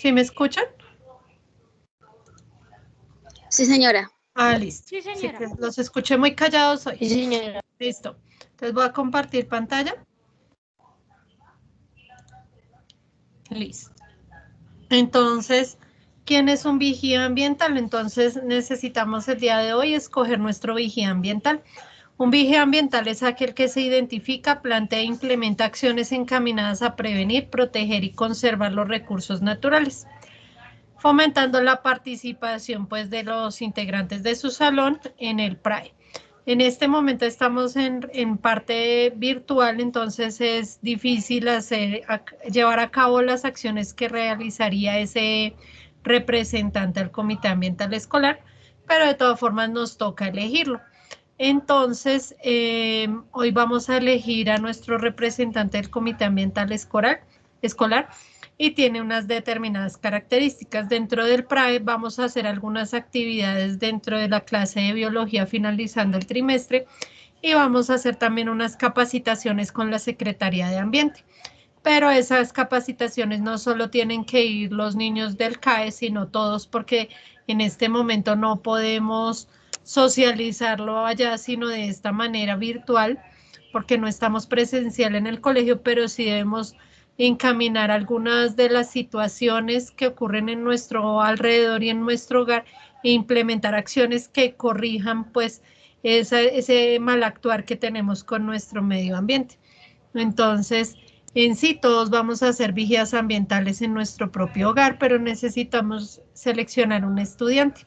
¿Sí me escuchan? Sí, señora. Listo. Sí, señora. Sí, que los escuché muy callados hoy. Sí, señora. Listo. Entonces voy a compartir pantalla. Listo. Entonces, ¿quién es un vigía ambiental? Entonces necesitamos el día de hoy escoger nuestro vigía ambiental. Un vigía ambiental es aquel que se identifica, plantea e implementa acciones encaminadas a prevenir, proteger y conservar los recursos naturales, fomentando la participación pues de los integrantes de su salón en el PRAE. En este momento estamos en parte virtual, entonces es difícil llevar a cabo las acciones que realizaría ese representante al Comité Ambiental Escolar, pero de todas formas nos toca elegirlo. Entonces, hoy vamos a elegir a nuestro representante del Comité Ambiental Escolar y tiene unas determinadas características. Dentro del PRAE vamos a hacer algunas actividades dentro de la clase de biología finalizando el trimestre y vamos a hacer también unas capacitaciones con la Secretaría de Ambiente. Pero esas capacitaciones no solo tienen que ir los niños del CAE, sino todos, porque en este momento no podemos socializarlo allá, sino de esta manera virtual, porque no estamos presencial en el colegio, pero sí debemos encaminar algunas de las situaciones que ocurren en nuestro alrededor y en nuestro hogar e implementar acciones que corrijan pues ese mal actuar que tenemos con nuestro medio ambiente. Entonces, en sí, todos vamos a ser vigías ambientales en nuestro propio hogar, pero necesitamos seleccionar un estudiante.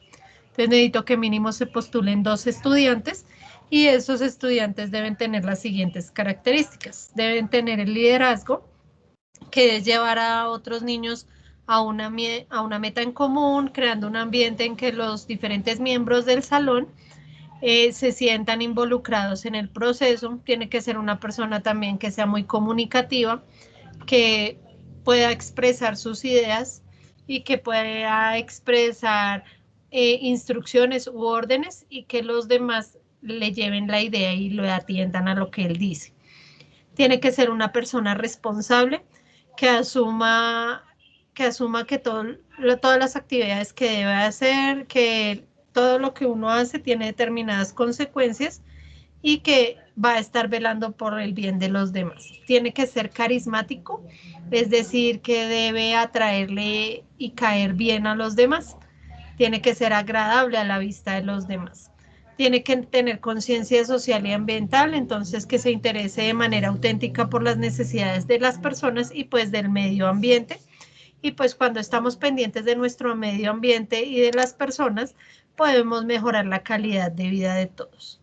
Entonces, necesito que mínimo se postulen 2 estudiantes y esos estudiantes deben tener las siguientes características. Deben tener el liderazgo, que es llevar a otros niños a una meta en común, creando un ambiente en que los diferentes miembros del salón se sientan involucrados en el proceso. Tiene que ser una persona también que sea muy comunicativa, que pueda expresar sus ideas y que pueda expresar instrucciones u órdenes y que los demás le lleven la idea y lo atiendan a lo que él dice. Tiene que ser una persona responsable que asuma que todas las actividades que debe hacer, que todo lo que uno hace tiene determinadas consecuencias y que va a estar velando por el bien de los demás. Tiene que ser carismático, es decir, que debe atraerle y caer bien a los demás. Tiene que ser agradable a la vista de los demás. Tiene que tener conciencia social y ambiental, entonces que se interese de manera auténtica por las necesidades de las personas y pues del medio ambiente. Y pues cuando estamos pendientes de nuestro medio ambiente y de las personas, podemos mejorar la calidad de vida de todos.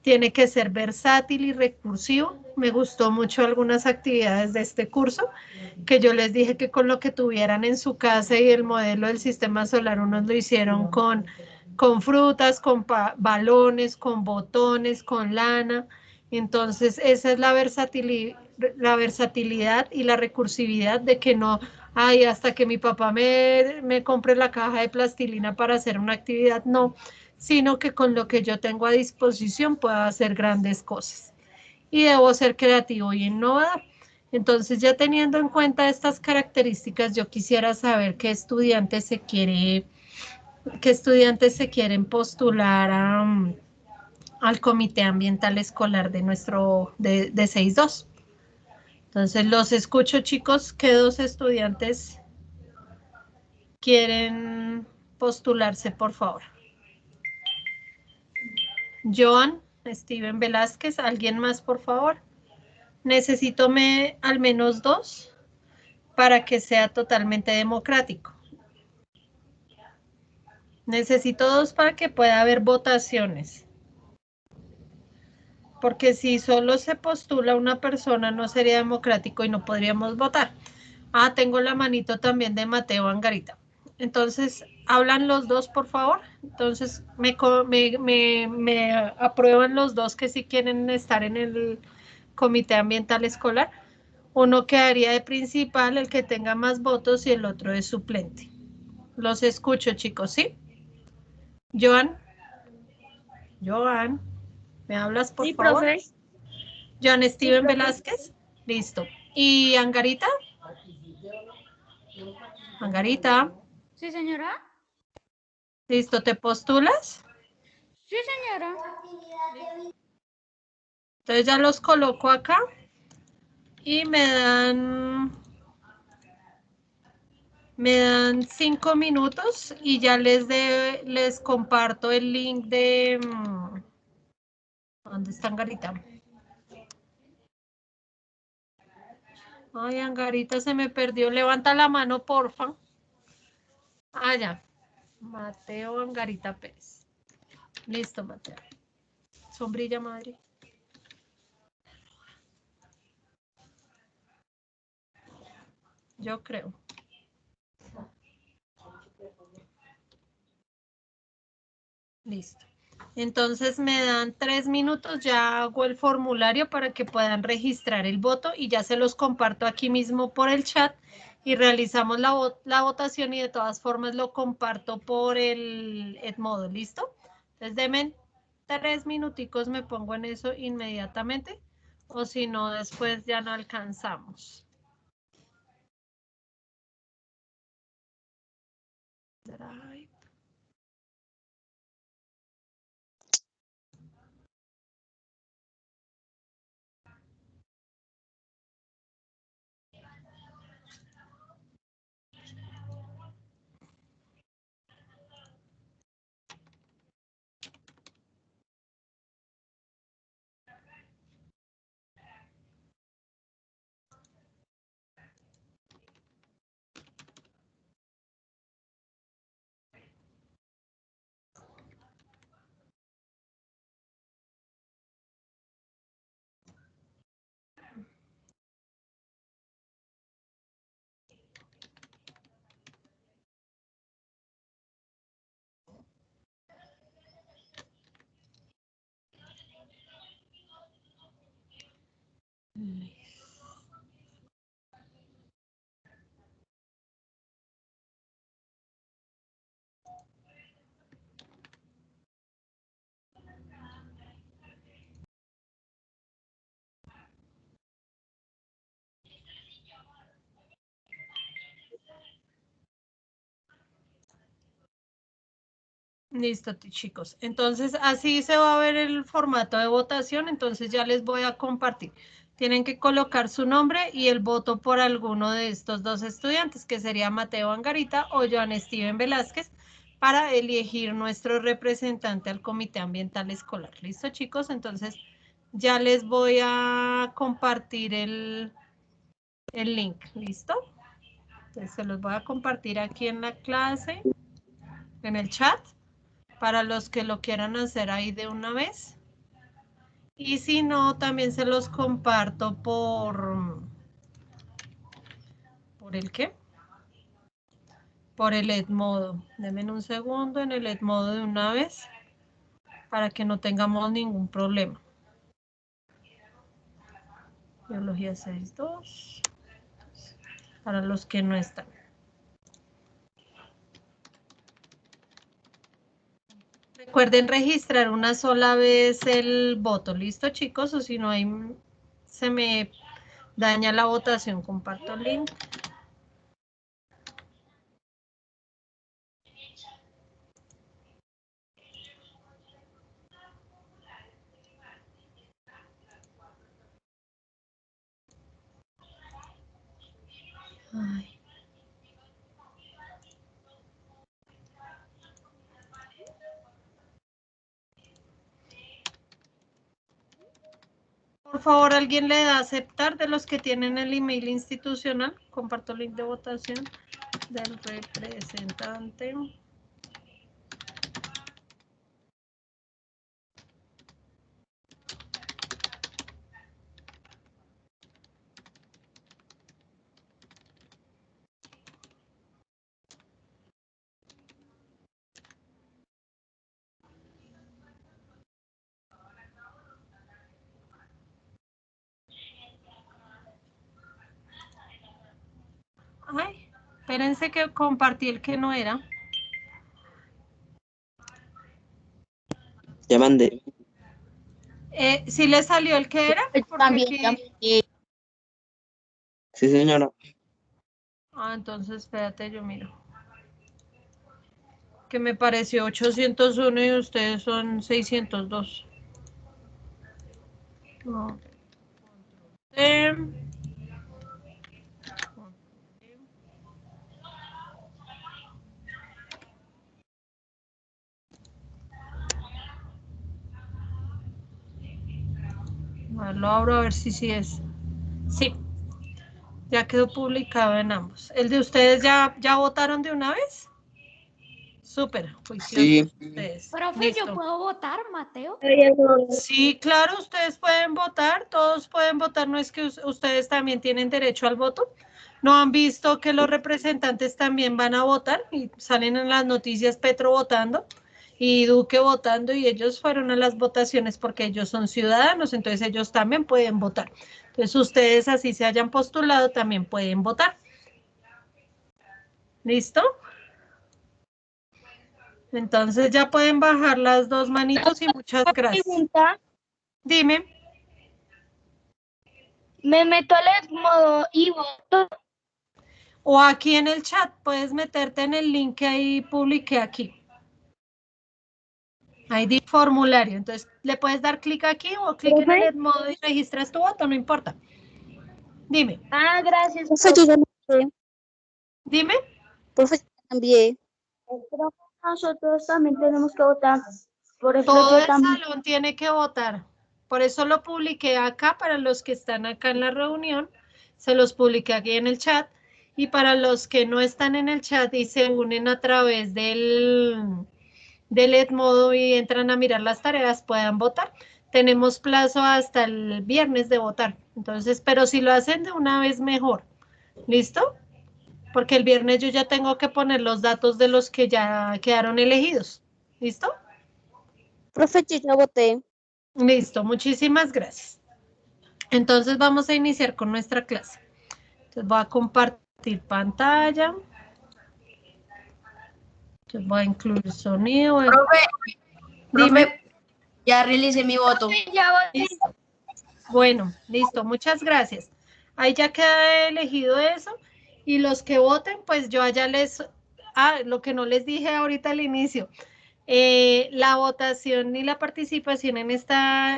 Tiene que ser versátil y recursivo. Me gustó mucho algunas actividades de este curso, que yo les dije que con lo que tuvieran en su casa y el modelo del sistema solar, unos lo hicieron con frutas, con balones, con botones, con lana. Entonces, esa es la versatilidad y la recursividad de que no, ay, hasta que mi papá me compre la caja de plastilina para hacer una actividad, no, sino que con lo que yo tengo a disposición puedo hacer grandes cosas. Y debo ser creativo y innovador. Entonces, ya teniendo en cuenta estas características, yo quisiera saber qué estudiantes se quieren postular al Comité Ambiental Escolar de nuestro de 6-2. Entonces, los escucho, chicos. ¿Qué 2 estudiantes quieren postularse, por favor? Joan, Steven Velázquez, ¿alguien más, por favor? Necesito al menos 2 para que sea totalmente democrático. Necesito 2 para que pueda haber votaciones. Porque si solo se postula una persona no sería democrático y no podríamos votar. Tengo la manito también de Mateo Angarita. Entonces, ¿hablan los 2, por favor? Entonces, me aprueban los 2 que sí quieren estar en el Comité Ambiental Escolar. Uno quedaría de principal, el que tenga más votos, y el otro de suplente. Los escucho, chicos, ¿sí? Joan, ¿me hablas, por favor? Profe. Joan Steven Sí, Velázquez, listo. ¿Y Angarita? Angarita. Sí, señora. ¿Listo? ¿Te postulas? Sí, señora. Entonces ya los coloco acá y me dan 5 minutos y ya les comparto el link de... ¿Dónde está Angarita? Ay, Angarita, se me perdió. Levanta la mano, porfa. Ah, ya. Mateo Angarita Pérez. Listo, Mateo. Sombrilla, madre. Yo creo. Listo. Entonces me dan 3 minutos, ya hago el formulario para que puedan registrar el voto y ya se los comparto aquí mismo por el chat y realizamos la votación y de todas formas lo comparto por el Edmodo, ¿listo? Entonces denme 3 minuticos, me pongo en eso inmediatamente o si no después ya no alcanzamos. Drive. Listo, chicos. Entonces, así se va a ver el formato de votación. Entonces, ya les voy a compartir. Tienen que colocar su nombre y el voto por alguno de estos dos estudiantes, que sería Mateo Angarita o Joan Steven Velázquez, para elegir nuestro representante al Comité Ambiental Escolar. ¿Listo, chicos? Entonces, ya les voy a compartir el link. ¿Listo? Entonces, se los voy a compartir aquí en la clase, en el chat, para los que lo quieran hacer ahí de una vez. Y si no, también se los comparto ¿por el qué? Por el Edmodo. Denme un segundo en el Edmodo de una vez para que no tengamos ningún problema. Biología 6.2 para los que no están. Recuerden registrar una sola vez el voto, ¿listo, chicos? O si no, ahí se me daña la votación. Comparto el link. Ay. Por favor, ¿alguien le da a aceptar de los que tienen el email institucional? Comparto el link de votación del representante. Ay, espérense que compartí el que no era. Ya mandé. ¿Sí le salió el que era? Porque También, aquí... también. Sí, señora. Ah, entonces espérate, yo miro. Que me pareció 801 y ustedes son 602. No. Lo abro a ver si sí es. Sí, ya quedó publicado en ambos. ¿El de ustedes ya votaron de una vez? Súper, juiciosos ustedes. Profe, ¿yo Listo. puedo votar, Mateo? Sí, claro, ustedes pueden votar, todos pueden votar, no es que ustedes también tienen derecho al voto. ¿No han visto que los representantes también van a votar y salen en las noticias Petro votando y Duque votando y ellos fueron a las votaciones porque ellos son ciudadanos, entonces ellos también pueden votar. Entonces ustedes así se hayan postulado también pueden votar. ¿Listo? Entonces ya pueden bajar las dos manitos y muchas gracias. Pregunta, Dime. me meto al modo y voto. O aquí en el chat, puedes meterte en el link que ahí publiqué aquí. Ahí di formulario. Entonces, le puedes dar clic aquí o clic en el modo y registras tu voto, no importa. Dime. Ah, gracias. Profe, yo ya lo envié. Dime. Profe, yo ya lo envié. Pero nosotros también tenemos que votar. Por ejemplo, Todo yo el también. salón tiene que votar. Por eso lo publiqué acá para los que están acá en la reunión. Se los publiqué aquí en el chat. Y para los que no están en el chat y se unen a través del Edmodo y entran a mirar las tareas, puedan votar. Tenemos plazo hasta el viernes de votar. Entonces, pero si lo hacen de una vez, mejor. ¿Listo? Porque el viernes yo ya tengo que poner los datos de los que ya quedaron elegidos. ¿Listo? Profe, yo ya voté. Listo, muchísimas gracias. Entonces vamos a iniciar con nuestra clase. Entonces voy a compartir pantalla. Entonces voy a incluir sonido. Dime. Ya realicé mi voto. Listo. Bueno, listo, muchas gracias. Ahí ya queda elegido eso. Y los que voten, pues yo allá les... Ah, lo que no les dije ahorita al inicio. La votación y la participación en esta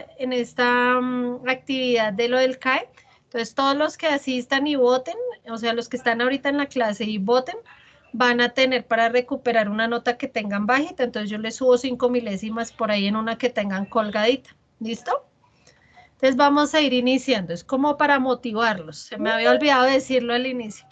actividad de lo del CAE. Entonces, todos los que asistan y voten, o sea, los que están ahorita en la clase y voten, van a tener para recuperar una nota que tengan bajita. Entonces, yo les subo 5 milésimas por ahí en una que tengan colgadita. ¿Listo? Entonces, vamos a ir iniciando. Es como para motivarlos. Se me había olvidado decirlo al inicio.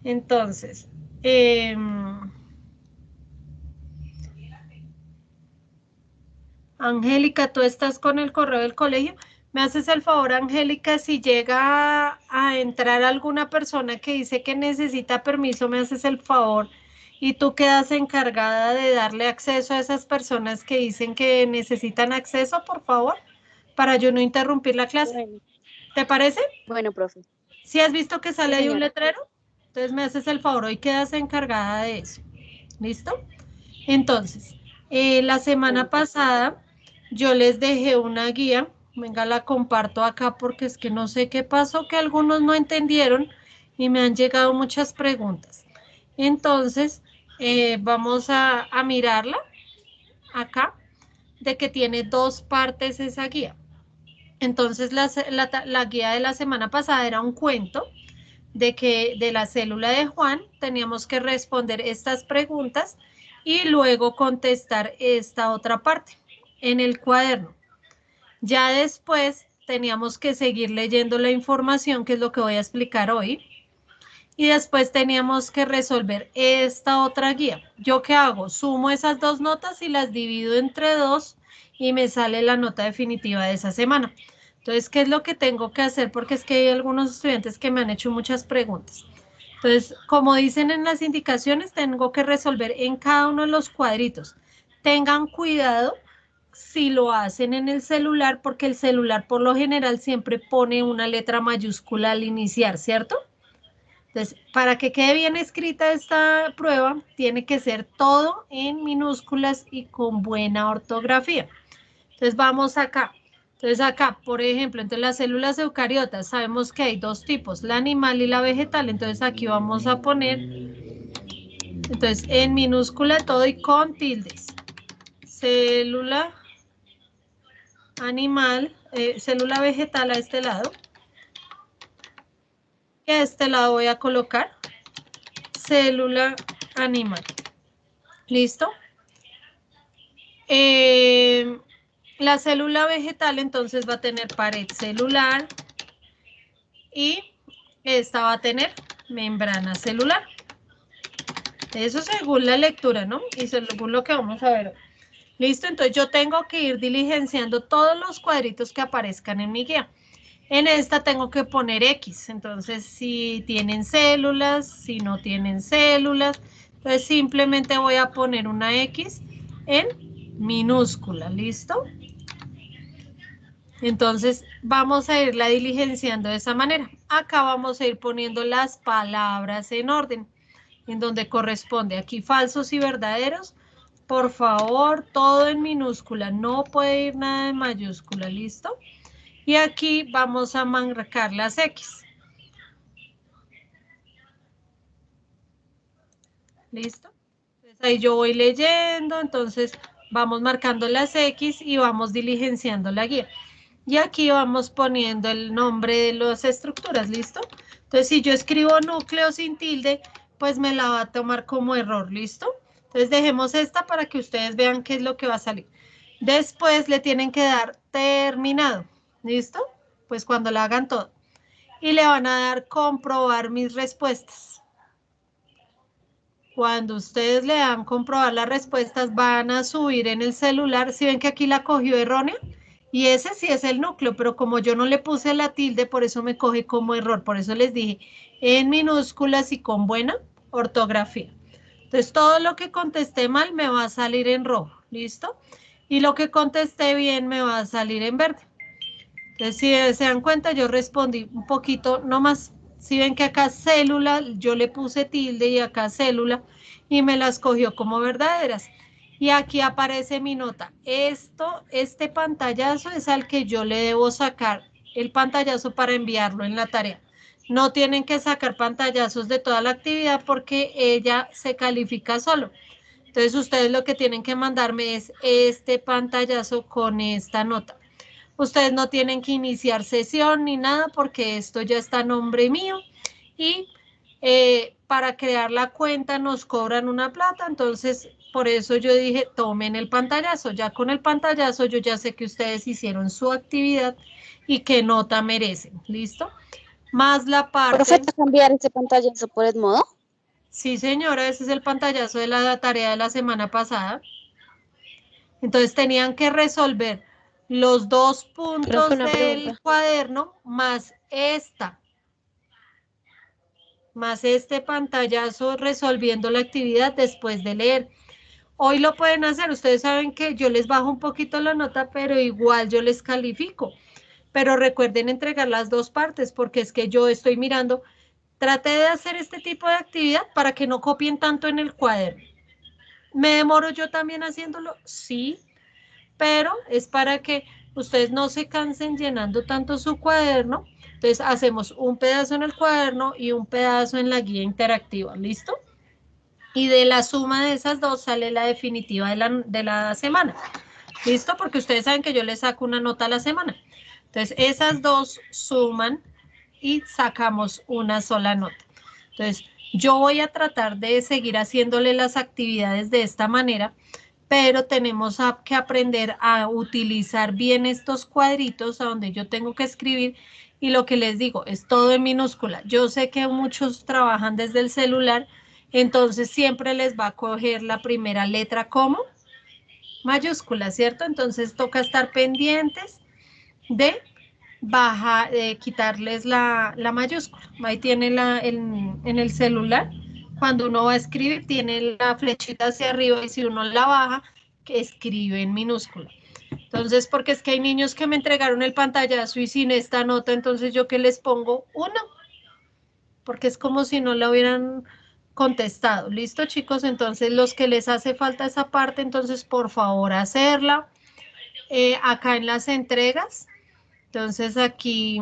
Entonces, Angélica, tú estás con el correo del colegio. ¿Me haces el favor, Angélica, si llega a entrar alguna persona que dice que necesita permiso, me haces el favor y tú quedas encargada de darle acceso a esas personas que dicen que necesitan acceso, por favor, para yo no interrumpir la clase? Bueno, ¿Te parece? bueno, profe. ¿Sí has visto que sale Sí, ahí un señora. letrero? Entonces me haces el favor, hoy quedas encargada de eso. ¿Listo? Entonces, la semana Bueno, profe. pasada yo les dejé una guía, venga, la comparto acá porque es que no sé qué pasó, que algunos no entendieron y me han llegado muchas preguntas. Entonces, vamos a mirarla acá, de que tiene dos partes esa guía. Entonces, la guía de la semana pasada era un cuento de que de la célula de Juan teníamos que responder estas preguntas y luego contestar esta otra parte en el cuaderno. Ya después teníamos que seguir leyendo la información, que es lo que voy a explicar hoy, y después teníamos que resolver esta otra guía. ¿Yo qué hago? Sumo esas dos notas y las divido entre dos y me sale la nota definitiva de esa semana. Entonces, ¿qué es lo que tengo que hacer? Porque es que hay algunos estudiantes que me han hecho muchas preguntas. Entonces, como dicen en las indicaciones, tengo que resolver en cada uno de los cuadritos. Tengan cuidado si lo hacen en el celular, porque el celular por lo general siempre pone una letra mayúscula al iniciar, ¿cierto? Entonces, para que quede bien escrita esta prueba, tiene que ser todo en minúsculas y con buena ortografía. Entonces, vamos acá. Entonces, acá, por ejemplo, entre las células eucariotas, sabemos que hay dos tipos, la animal y la vegetal. Entonces, aquí vamos a poner, entonces, en minúscula todo y con tildes. Célula animal, célula vegetal a este lado. Y a este lado voy a colocar célula animal. ¿Listo? La célula vegetal entonces va a tener pared celular y esta va a tener membrana celular. Eso según la lectura, ¿no? Y según lo que vamos a ver hoy. ¿Listo? Entonces yo tengo que ir diligenciando todos los cuadritos que aparezcan en mi guía. En esta tengo que poner X, entonces si tienen células, si no tienen células, entonces simplemente voy a poner una X en minúscula, ¿listo? Entonces vamos a irla diligenciando de esa manera. Acá vamos a ir poniendo las palabras en orden, en donde corresponde. Aquí falsos y verdaderos, por favor, todo en minúscula, no puede ir nada en mayúscula, ¿listo? Y aquí vamos a marcar las X. ¿Listo? Entonces ahí yo voy leyendo, entonces vamos marcando las X y vamos diligenciando la guía. Y aquí vamos poniendo el nombre de las estructuras, ¿listo? Entonces si yo escribo núcleo sin tilde, pues me la va a tomar como error, ¿listo? Entonces dejemos esta para que ustedes vean qué es lo que va a salir. Después le tienen que dar terminado, ¿listo? Pues cuando la hagan todo. Y le van a dar comprobar mis respuestas. Cuando ustedes le dan comprobar las respuestas, van a subir en el celular. Si ven que aquí la cogió errónea, y ese sí es el núcleo, pero como yo no le puse la tilde, por eso me coge como error. Por eso les dije en minúsculas y con buena ortografía. Entonces, todo lo que contesté mal me va a salir en rojo, ¿listo? Y lo que contesté bien me va a salir en verde. Entonces, si se dan cuenta, yo respondí un poquito, no más. Si ven que acá célula, yo le puse tilde y acá célula y me las cogió como verdaderas. Y aquí aparece mi nota. Este pantallazo es al que yo le debo sacar el pantallazo para enviarlo en la tarea. No tienen que sacar pantallazos de toda la actividad porque ella se califica solo. Entonces, ustedes lo que tienen que mandarme es este pantallazo con esta nota. Ustedes no tienen que iniciar sesión ni nada porque esto ya está a nombre mío y para crear la cuenta nos cobran una plata, entonces por eso yo dije tomen el pantallazo. Ya con el pantallazo yo ya sé que ustedes hicieron su actividad y qué nota merecen, ¿listo? Más la parte... ¿Profe, ¿va a cambiar ese pantallazo por Edmodo? Sí, señora, ese es el pantallazo de la tarea de la semana pasada. Entonces tenían que resolver los dos puntos Profe, una del pregunta. cuaderno más este pantallazo resolviendo la actividad después de leer. Hoy lo pueden hacer, ustedes saben que yo les bajo un poquito la nota, pero igual yo les califico. Pero recuerden entregar las dos partes, porque es que yo estoy mirando, traté de hacer este tipo de actividad para que no copien tanto en el cuaderno. ¿Me demoro yo también haciéndolo? Sí, pero es para que ustedes no se cansen llenando tanto su cuaderno. Entonces hacemos un pedazo en el cuaderno y un pedazo en la guía interactiva, ¿listo? Y de la suma de esas dos sale la definitiva de la semana, ¿listo? Porque ustedes saben que yo les saco una nota a la semana. Entonces esas dos suman y sacamos una sola nota. Entonces yo voy a tratar de seguir haciéndole las actividades de esta manera, pero tenemos que aprender a utilizar bien estos cuadritos a donde yo tengo que escribir y lo que les digo es todo en minúscula. Yo sé que muchos trabajan desde el celular, entonces siempre les va a coger la primera letra como mayúscula, ¿cierto? Entonces toca estar pendientes de quitarles la mayúscula. Ahí tiene en el celular. Cuando uno va a escribir, tiene la flechita hacia arriba y si uno la baja, que escribe en minúscula. Entonces, porque es que hay niños que me entregaron el pantallazo y sin esta nota, entonces yo que les pongo 1. porque es como si no la hubieran contestado. ¿Listo, chicos? Entonces, los que les hace falta esa parte, entonces, por favor, hacerla. Acá en las entregas, entonces aquí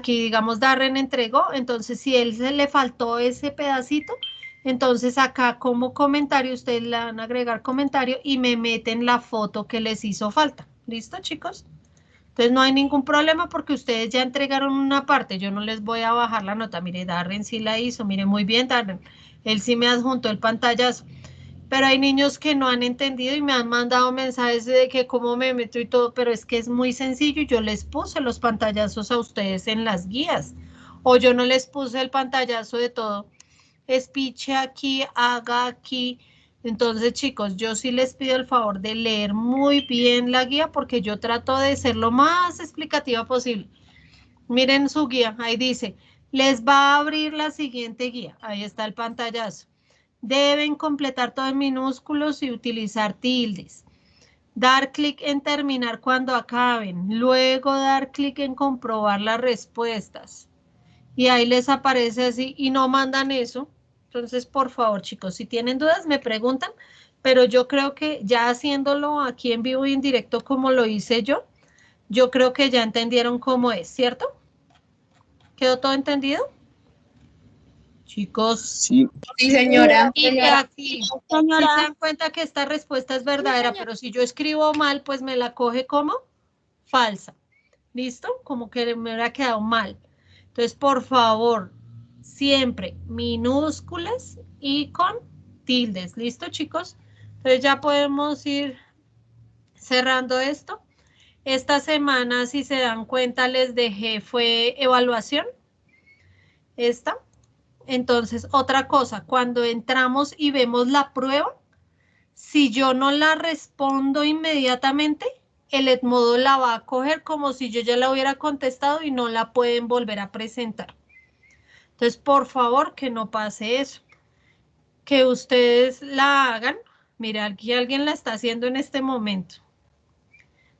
digamos, Darren entregó, entonces si él se le faltó ese pedacito, entonces acá como comentario, ustedes le van a agregar comentario y me meten la foto que les hizo falta. ¿Listo, chicos? Entonces no hay ningún problema porque ustedes ya entregaron una parte, yo no les voy a bajar la nota. Mire, Darren sí la hizo, mire, muy bien, Darren. Él sí me adjuntó el pantallazo. Pero hay niños que no han entendido y me han mandado mensajes de que cómo me meto y todo, pero es que es muy sencillo. Yo les puse los pantallazos a ustedes en las guías, o yo no les puse el pantallazo de todo. Espiche aquí, haga aquí. Entonces, chicos, yo sí les pido el favor de leer muy bien la guía porque yo trato de ser lo más explicativa posible. Miren su guía, ahí dice, les va a abrir la siguiente guía. Ahí está el pantallazo. Deben completar todo en minúsculos y utilizar tildes. Dar clic en terminar cuando acaben. Luego dar clic en comprobar las respuestas. Y ahí les aparece así y no mandan eso. Entonces, por favor, chicos, si tienen dudas me preguntan. Pero yo creo que ya haciéndolo aquí en vivo y en directo como lo hice yo creo que ya entendieron cómo es, ¿cierto? ¿Quedó todo entendido? Chicos. Sí, Sí, señora. Y que aquí, si se Señora, dan cuenta que esta respuesta es verdadera, pero si yo escribo mal, pues me la coge como falsa. ¿Listo? Como que me hubiera quedado mal. Entonces, por favor, siempre minúsculas y con tildes. ¿Listo, chicos? Entonces ya podemos ir cerrando esto. Esta semana, si se dan cuenta, les dejé, fue evaluación. Esta. Entonces, otra cosa, cuando entramos y vemos la prueba, si yo no la respondo inmediatamente, el Edmodo la va a coger como si yo ya la hubiera contestado y no la pueden volver a presentar. Entonces, por favor, que no pase eso. Que ustedes la hagan. Mira, aquí alguien la está haciendo en este momento.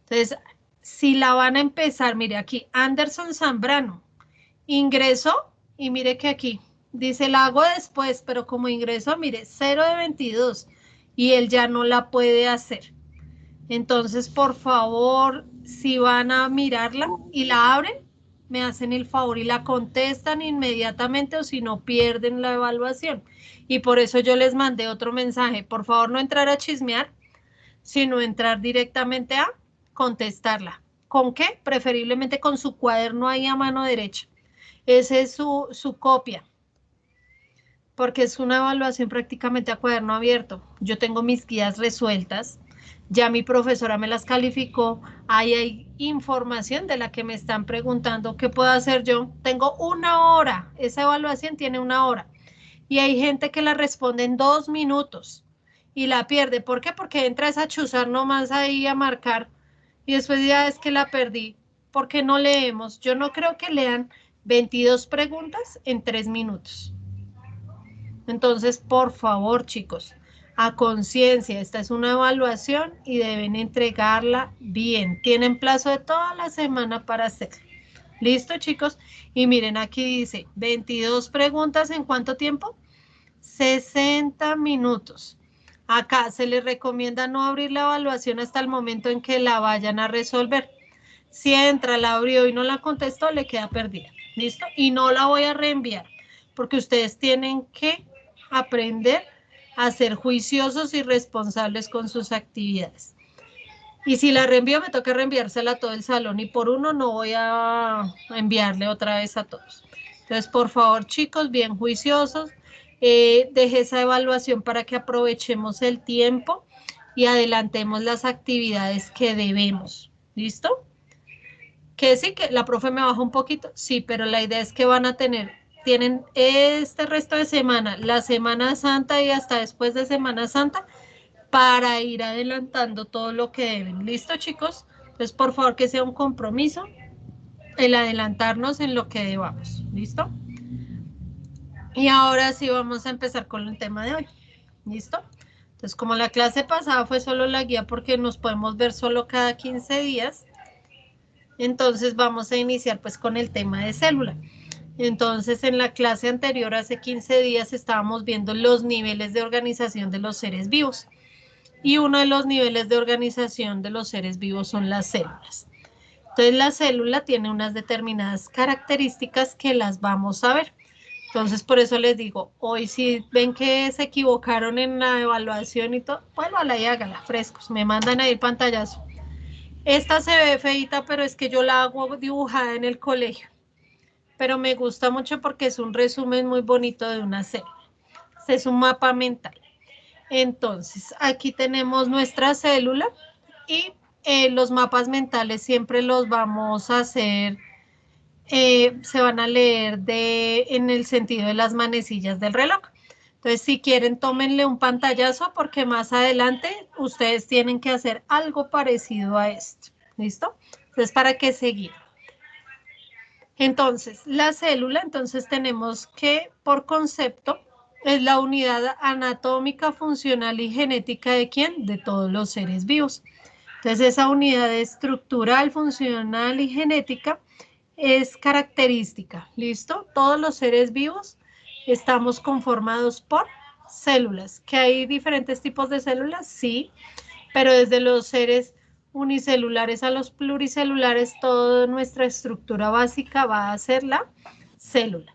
Entonces, si la van a empezar, mire aquí, Anderson Zambrano ingresó y mire que aquí dice la hago después, pero como ingresó, mire, 0 de 22 y él ya no la puede hacer. Entonces, por favor, si van a mirarla y la abren, me hacen el favor y la contestan inmediatamente o si no pierden la evaluación. Y por eso yo les mandé otro mensaje. Por favor, no entrar a chismear, sino entrar directamente a contestarla. ¿Con qué? Preferiblemente con su cuaderno ahí a mano derecha. Esa es su copia, porque es una evaluación prácticamente a cuaderno abierto. Yo tengo mis guías resueltas, ya mi profesora me las calificó, ahí hay información de la que me están preguntando, ¿qué puedo hacer yo? Tengo 1 hora, esa evaluación tiene 1 hora, y hay gente que la responde en 2 minutos, y la pierde. ¿Por qué? Porque entras a chuzar nomás ahí a marcar, y después ya es que la perdí, porque no leemos. Yo no creo que lean 22 preguntas en 3 minutos. Entonces, por favor, chicos, a conciencia, esta es una evaluación y deben entregarla bien. Tienen plazo de toda la semana para hacerlo. ¿Listo, chicos? Y miren, aquí dice 22 preguntas, ¿en cuánto tiempo? 60 minutos. Acá se les recomienda no abrir la evaluación hasta el momento en que la vayan a resolver. Si entra, la abrió y no la contestó, le queda perdida. ¿Listo? Y no la voy a reenviar, porque ustedes tienen que aprender a ser juiciosos y responsables con sus actividades. Y si la reenvío, me toca reenviársela a todo el salón y por uno no voy a enviarle otra vez a todos. Entonces, por favor, chicos, bien juiciosos, deje esa evaluación para que aprovechemos el tiempo y adelantemos las actividades que debemos. ¿Listo? Que sí, que la profe me baja un poquito, sí, pero la idea es que tienen este resto de semana, la Semana Santa y hasta después de Semana Santa, para ir adelantando todo lo que deben. ¿Listo, chicos? Entonces, por favor, que sea un compromiso el adelantarnos en lo que debamos. ¿Listo? Y ahora sí vamos a empezar con el tema de hoy. ¿Listo? Entonces, como la clase pasada fue solo la guía porque nos podemos ver solo cada 15 días, entonces vamos a iniciar pues con el tema de célula. Entonces, en la clase anterior, hace 15 días, estábamos viendo los niveles de organización de los seres vivos. Y uno de los niveles de organización de los seres vivos son las células. Entonces, la célula tiene unas determinadas características que las vamos a ver. Entonces, por eso les digo, hoy si ven que se equivocaron en la evaluación y todo, vuélvala y háganla, frescos. Me mandan ahí el pantallazo. Esta se ve feita, pero es que yo la hago dibujada en el colegio. Pero me gusta mucho porque es un resumen muy bonito de una célula. Este es un mapa mental. Entonces, aquí tenemos nuestra célula y los mapas mentales siempre los vamos a hacer, se van a leer en el sentido de las manecillas del reloj. Entonces, si quieren, tómenle un pantallazo porque más adelante ustedes tienen que hacer algo parecido a esto. ¿Listo? Entonces, ¿para qué seguir? Entonces, la célula, entonces tenemos que, por concepto, es la unidad anatómica, funcional y genética ¿de quién? De todos los seres vivos. Entonces, esa unidad estructural, funcional y genética es característica, ¿listo? Todos los seres vivos estamos conformados por células. ¿Que hay diferentes tipos de células? Sí, pero desde los seres unicelulares a los pluricelulares, toda nuestra estructura básica va a ser la célula.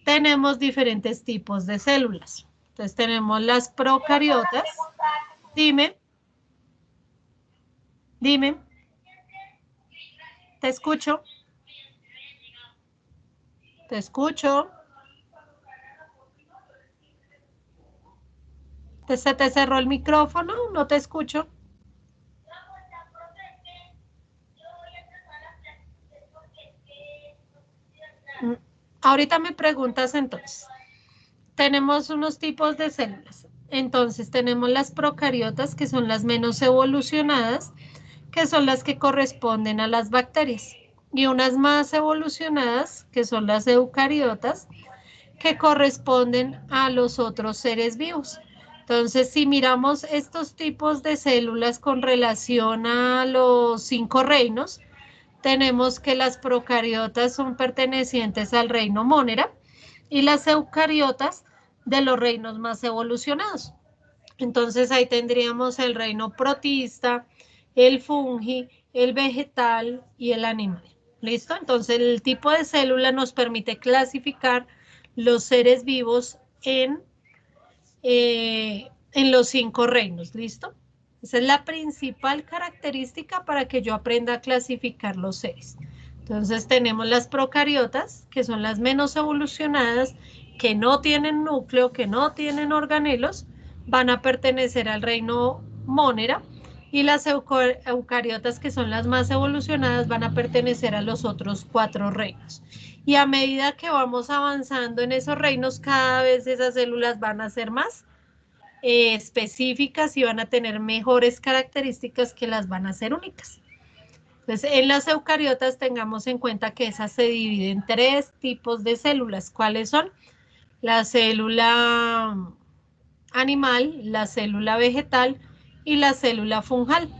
Tenemos diferentes tipos de células. Entonces tenemos las procariotas. Dime. Te escucho. Te escucho. ¿Se te cerró el micrófono? No te escucho. Ahorita me preguntas entonces. Tenemos unos tipos de células. Entonces tenemos las procariotas, que son las menos evolucionadas, que son las que corresponden a las bacterias. Y unas más evolucionadas, que son las eucariotas, que corresponden a los otros seres vivos. Entonces, si miramos estos tipos de células con relación a los 5 reinos, tenemos que las procariotas son pertenecientes al reino Monera y las eucariotas de los reinos más evolucionados. Entonces ahí tendríamos el reino protista, el fungi, el vegetal y el animal. ¿Listo? Entonces el tipo de célula nos permite clasificar los seres vivos en los 5 reinos. ¿Listo? Esa es la principal característica para que yo aprenda a clasificar los seres. Entonces tenemos las procariotas, que son las menos evolucionadas, que no tienen núcleo, que no tienen organelos, van a pertenecer al reino Monera, y las eucariotas, que son las más evolucionadas, van a pertenecer a los otros 4 reinos. Y a medida que vamos avanzando en esos reinos, cada vez esas células van a ser más específicas y van a tener mejores características que las van a ser únicas. Entonces, en las eucariotas tengamos en cuenta que esas se dividen en 3 tipos de células. ¿Cuáles son? La célula animal, la célula vegetal y la célula fungal.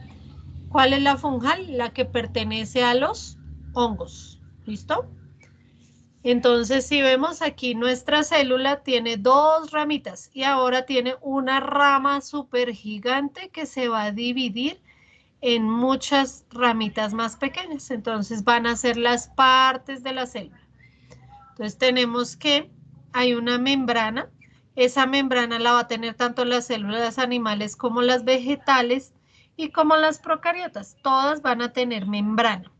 ¿Cuál es la fungal? La que pertenece a los hongos. ¿Listo? Entonces, si vemos aquí, nuestra célula tiene 2 ramitas y ahora tiene una rama súper gigante que se va a dividir en muchas ramitas más pequeñas. Entonces, van a ser las partes de la célula. Entonces, tenemos que hay una membrana. Esa membrana la va a tener tanto las células animales como las vegetales y como las procariotas. Todas van a tener membrana.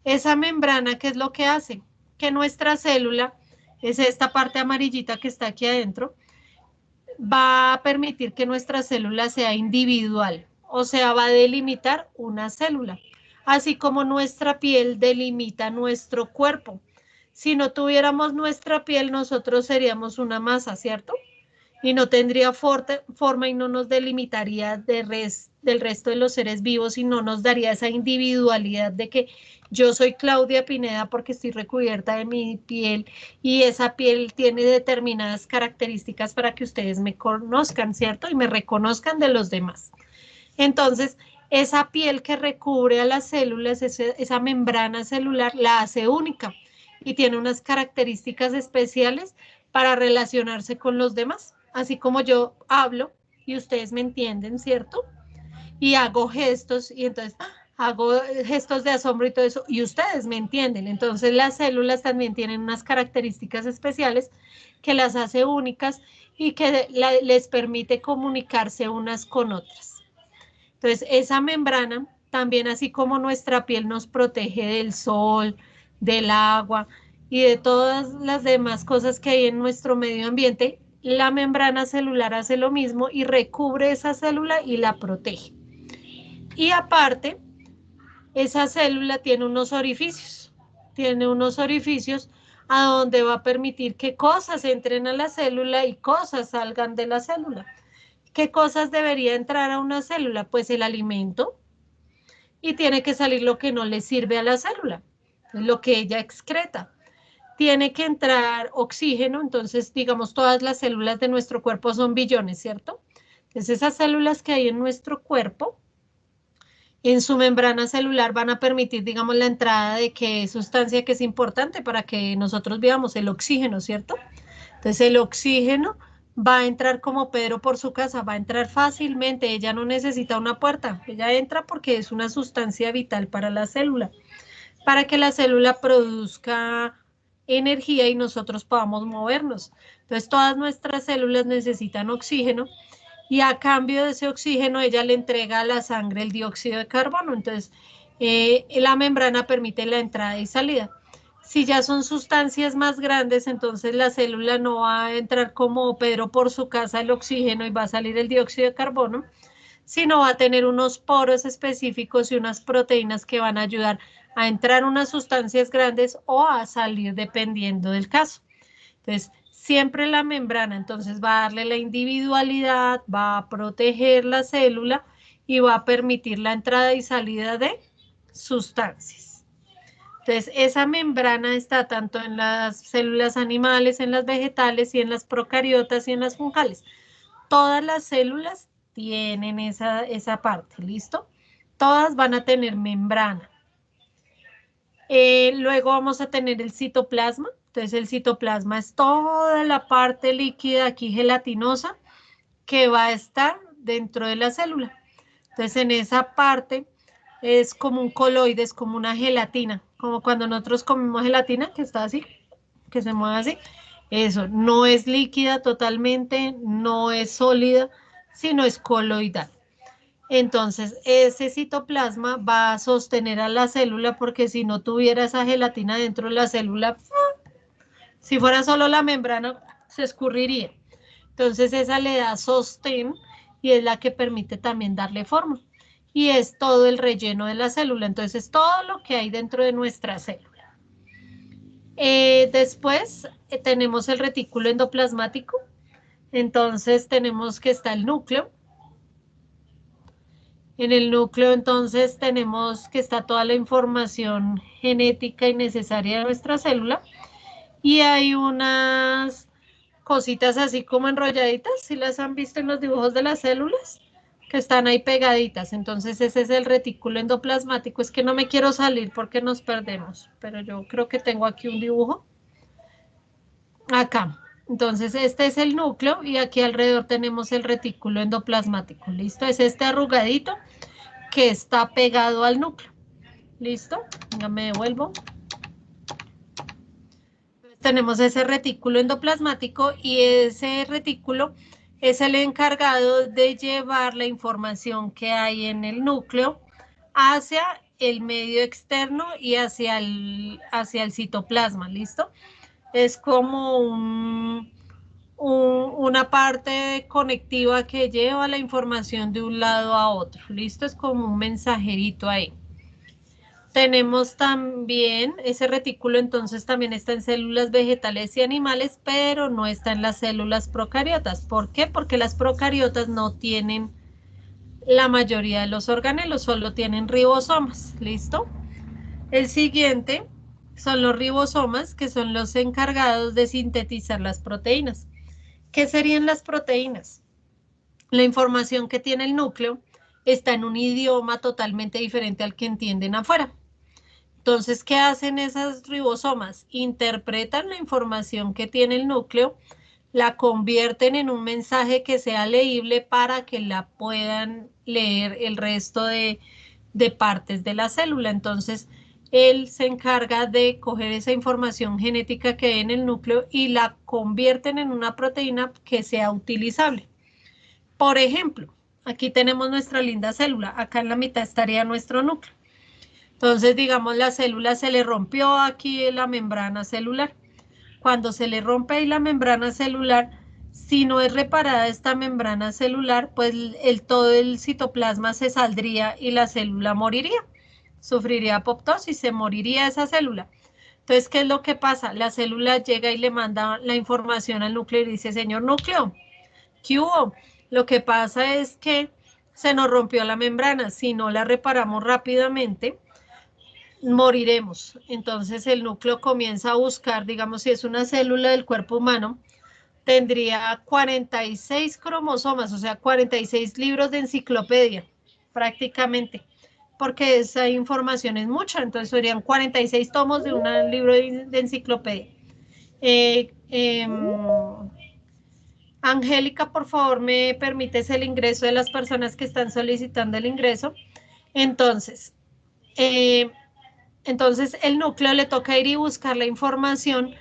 Esa membrana, ¿qué es lo que hace? Que nuestra célula, es esta parte amarillita que está aquí adentro, va a permitir que nuestra célula sea individual, o sea, va a delimitar una célula, así como nuestra piel delimita nuestro cuerpo. Si no tuviéramos nuestra piel, nosotros seríamos una masa, ¿cierto? Y no tendría forma y no nos delimitaría del resto de los seres vivos y no nos daría esa individualidad de que yo soy Claudia Pineda porque estoy recubierta de mi piel y esa piel tiene determinadas características para que ustedes me conozcan, ¿cierto? Y me reconozcan de los demás. Entonces, esa piel que recubre a las células, esa membrana celular, la hace única. y tiene unas características especiales para relacionarse con los demás, así como yo hablo y ustedes me entienden, ¿cierto? Y hago gestos y entonces hago gestos de asombro y todo eso y ustedes me entienden. Entonces las células también tienen unas características especiales que las hace únicas y que les permite comunicarse unas con otras. Entonces esa membrana también, así como nuestra piel nos protege del sol, del agua y de todas las demás cosas que hay en nuestro medio ambiente, la membrana celular hace lo mismo y recubre esa célula y la protege. Y aparte, esa célula tiene unos orificios a donde va a permitir que cosas entren a la célula y cosas salgan de la célula. ¿Qué cosas debería entrar a una célula? Pues el alimento, y tiene que salir lo que no le sirve a la célula, lo que ella excreta. Tiene que entrar oxígeno, entonces digamos todas las células de nuestro cuerpo son billones, ¿cierto? Entonces esas células que hay en nuestro cuerpo, en su membrana celular van a permitir, digamos, la entrada de qué sustancia que es importante para que nosotros vivamos, el oxígeno, ¿cierto? Entonces el oxígeno va a entrar como Pedro por su casa, va a entrar fácilmente, ella no necesita una puerta, ella entra porque es una sustancia vital para la célula, para que la célula produzca energía y nosotros podamos movernos. Entonces todas nuestras células necesitan oxígeno y a cambio de ese oxígeno ella le entrega a la sangre el dióxido de carbono. Entonces la membrana permite la entrada y salida. Si ya son sustancias más grandes, entonces la célula no va a entrar como Pedro por su casa el oxígeno y va a salir el dióxido de carbono, sino va a tener unos poros específicos y unas proteínas que van a ayudar a entrar unas sustancias grandes o a salir dependiendo del caso. Entonces, siempre la membrana entonces va a darle la individualidad, va a proteger la célula y va a permitir la entrada y salida de sustancias. Entonces, esa membrana está tanto en las células animales, en las vegetales y en las procariotas y en las fungales. Todas las células tienen esa parte, ¿listo? Todas van a tener membrana. Luego vamos a tener el citoplasma. Entonces el citoplasma es toda la parte líquida aquí gelatinosa que va a estar dentro de la célula. Entonces en esa parte es como un coloide, es como una gelatina, como cuando nosotros comemos gelatina que está así, que se mueve así. Eso, no es líquida totalmente, no es sólida, sino es coloidal. Entonces, ese citoplasma va a sostener a la célula porque si no tuviera esa gelatina dentro de la célula, si fuera solo la membrana, se escurriría. Entonces, esa le da sostén y es la que permite también darle forma. Y es todo el relleno de la célula. Entonces, es todo lo que hay dentro de nuestra célula. Después tenemos el retículo endoplasmático. Entonces, tenemos que está el núcleo. En el núcleo, entonces, tenemos que está toda la información genética y necesaria de nuestra célula. Y hay unas cositas así como enrolladitas, si las han visto en los dibujos de las células, que están ahí pegaditas. Entonces, ese es el retículo endoplasmático. Es que no me quiero salir porque nos perdemos, pero yo creo que tengo aquí un dibujo. Acá. Entonces, este es el núcleo y aquí alrededor tenemos el retículo endoplasmático. ¿Listo? Es este arrugadito que está pegado al núcleo. ¿Listo? Ya me devuelvo. Tenemos ese retículo endoplasmático y ese retículo es el encargado de llevar la información que hay en el núcleo hacia el medio externo y hacia el citoplasma. ¿Listo? Es como una parte conectiva que lleva la información de un lado a otro. ¿Listo? Es como un mensajerito ahí. Tenemos también ese retículo, entonces también está en células vegetales y animales, pero no está en las células procariotas. ¿Por qué? Porque las procariotas no tienen la mayoría de los organelos, solo tienen ribosomas. ¿Listo? El siguiente son los ribosomas, que son los encargados de sintetizar las proteínas. ¿Qué serían las proteínas? La información que tiene el núcleo está en un idioma totalmente diferente al que entienden afuera. Entonces, ¿qué hacen esas ribosomas? Interpretan la información que tiene el núcleo, la convierten en un mensaje que sea leíble para que la puedan leer el resto de partes de la célula. Entonces, él se encarga de coger esa información genética que hay en el núcleo y la convierten en una proteína que sea utilizable. Por ejemplo, aquí tenemos nuestra linda célula. Acá en la mitad estaría nuestro núcleo. Entonces, digamos, la célula se le rompió aquí la membrana celular. Cuando se le rompe ahí la membrana celular, si no es reparada esta membrana celular, pues todo el citoplasma se saldría y la célula moriría. Sufriría apoptosis, se moriría esa célula. Entonces, ¿qué es lo que pasa? La célula llega y le manda la información al núcleo y dice, señor núcleo, ¿qué hubo? Lo que pasa es que se nos rompió la membrana. Si no la reparamos rápidamente, moriremos. Entonces el núcleo comienza a buscar, digamos, si es una célula del cuerpo humano, tendría 46 cromosomas, o sea, 46 libros de enciclopedia, prácticamente, porque esa información es mucha, entonces serían 46 tomos de un libro de enciclopedia. Angélica, por favor, ¿me permites el ingreso de las personas que están solicitando el ingreso? Entonces, el núcleo le toca ir y buscar la información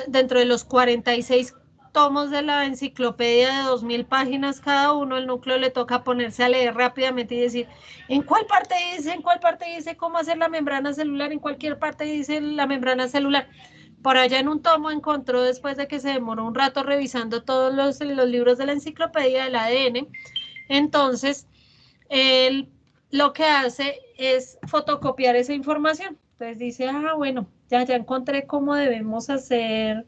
dentro de los 46 tomos de la enciclopedia de 2000 páginas cada uno. El núcleo le toca ponerse a leer rápidamente y decir, ¿en cuál parte dice cómo hacer la membrana celular? En cualquier parte dice la membrana celular. Por allá en un tomo encontró, después de que se demoró un rato revisando todos los libros de la enciclopedia del ADN, entonces él lo que hace es fotocopiar esa información. Entonces dice, bueno, ya encontré cómo debemos hacer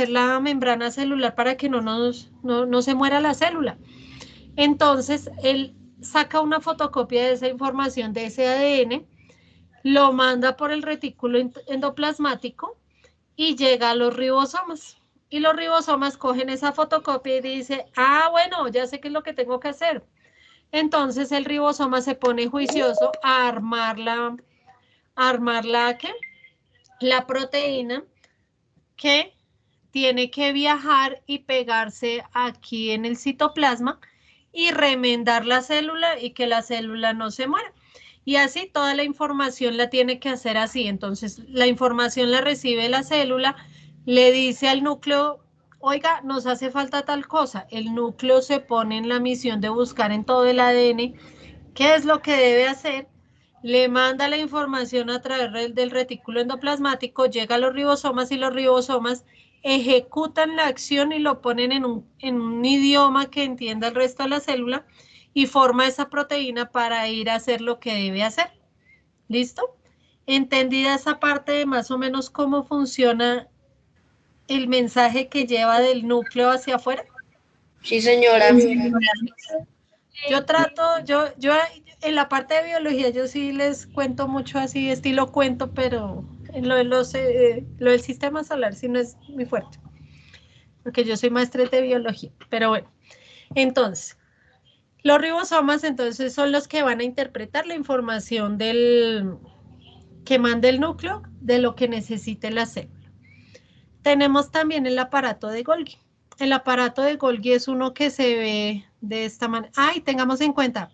la membrana celular para que no se muera la célula. Entonces, él saca una fotocopia de esa información, de ese ADN, lo manda por el retículo endoplasmático y llega a los ribosomas. Y los ribosomas cogen esa fotocopia y dice, bueno, ya sé qué es lo que tengo que hacer. Entonces el ribosoma se pone juicioso a armar la proteína que tiene que viajar y pegarse aquí en el citoplasma y remendar la célula y que la célula no se muera. Y así toda la información la tiene que hacer así. Entonces la información la recibe la célula, le dice al núcleo, oiga, nos hace falta tal cosa. El núcleo se pone en la misión de buscar en todo el ADN qué es lo que debe hacer, le manda la información a través del retículo endoplasmático, llega a los ribosomas y los ribosomas ejecutan la acción y lo ponen en un idioma que entienda el resto de la célula y forma esa proteína para ir a hacer lo que debe hacer. ¿Listo? ¿Entendida esa parte de más o menos cómo funciona el mensaje que lleva del núcleo hacia afuera? Sí, señora. Yo en la parte de biología yo sí les cuento mucho así, estilo cuento, pero en lo del sistema solar sí no es muy fuerte, porque yo soy maestra de biología, pero bueno. Entonces, los ribosomas entonces son los que van a interpretar la información que manda el núcleo de lo que necesite la célula. Tenemos también el aparato de Golgi. El aparato de Golgi es uno que se ve de esta manera. Y tengamos en cuenta,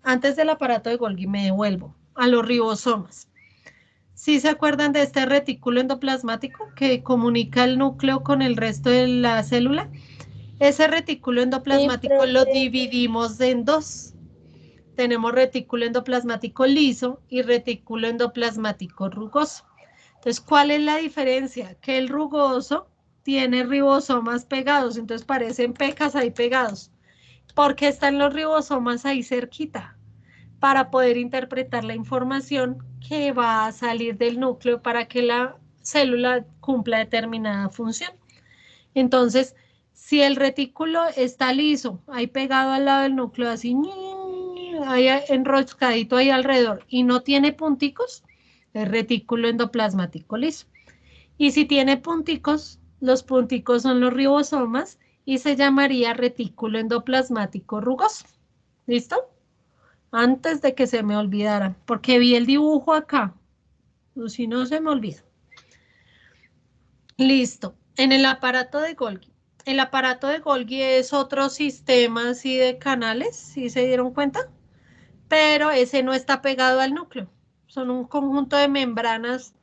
antes del aparato de Golgi me devuelvo a los ribosomas. ¿Sí se acuerdan de este retículo endoplasmático que comunica el núcleo con el resto de la célula? Ese retículo endoplasmático lo dividimos en dos. Tenemos retículo endoplasmático liso y retículo endoplasmático rugoso. Entonces, ¿cuál es la diferencia? Que el rugoso tiene ribosomas pegados, entonces parecen pecas ahí pegados. ¿Por qué están los ribosomas ahí cerquita? Para poder interpretar la información que va a salir del núcleo para que la célula cumpla determinada función. Entonces, si el retículo está liso, ahí pegado al lado del núcleo, así, ahí enroscadito ahí alrededor, y no tiene punticos, el retículo endoplasmático liso. Y si tiene punticos, los punticos son los ribosomas y se llamaría retículo endoplasmático rugoso. ¿Listo? antes de que se me olvidara, porque vi el dibujo acá, o si no se me olvida. Listo, en el aparato de Golgi. El aparato de Golgi es otro sistema así de canales, ¿sí se dieron cuenta? Pero ese no está pegado al núcleo. Son un conjunto de membranas,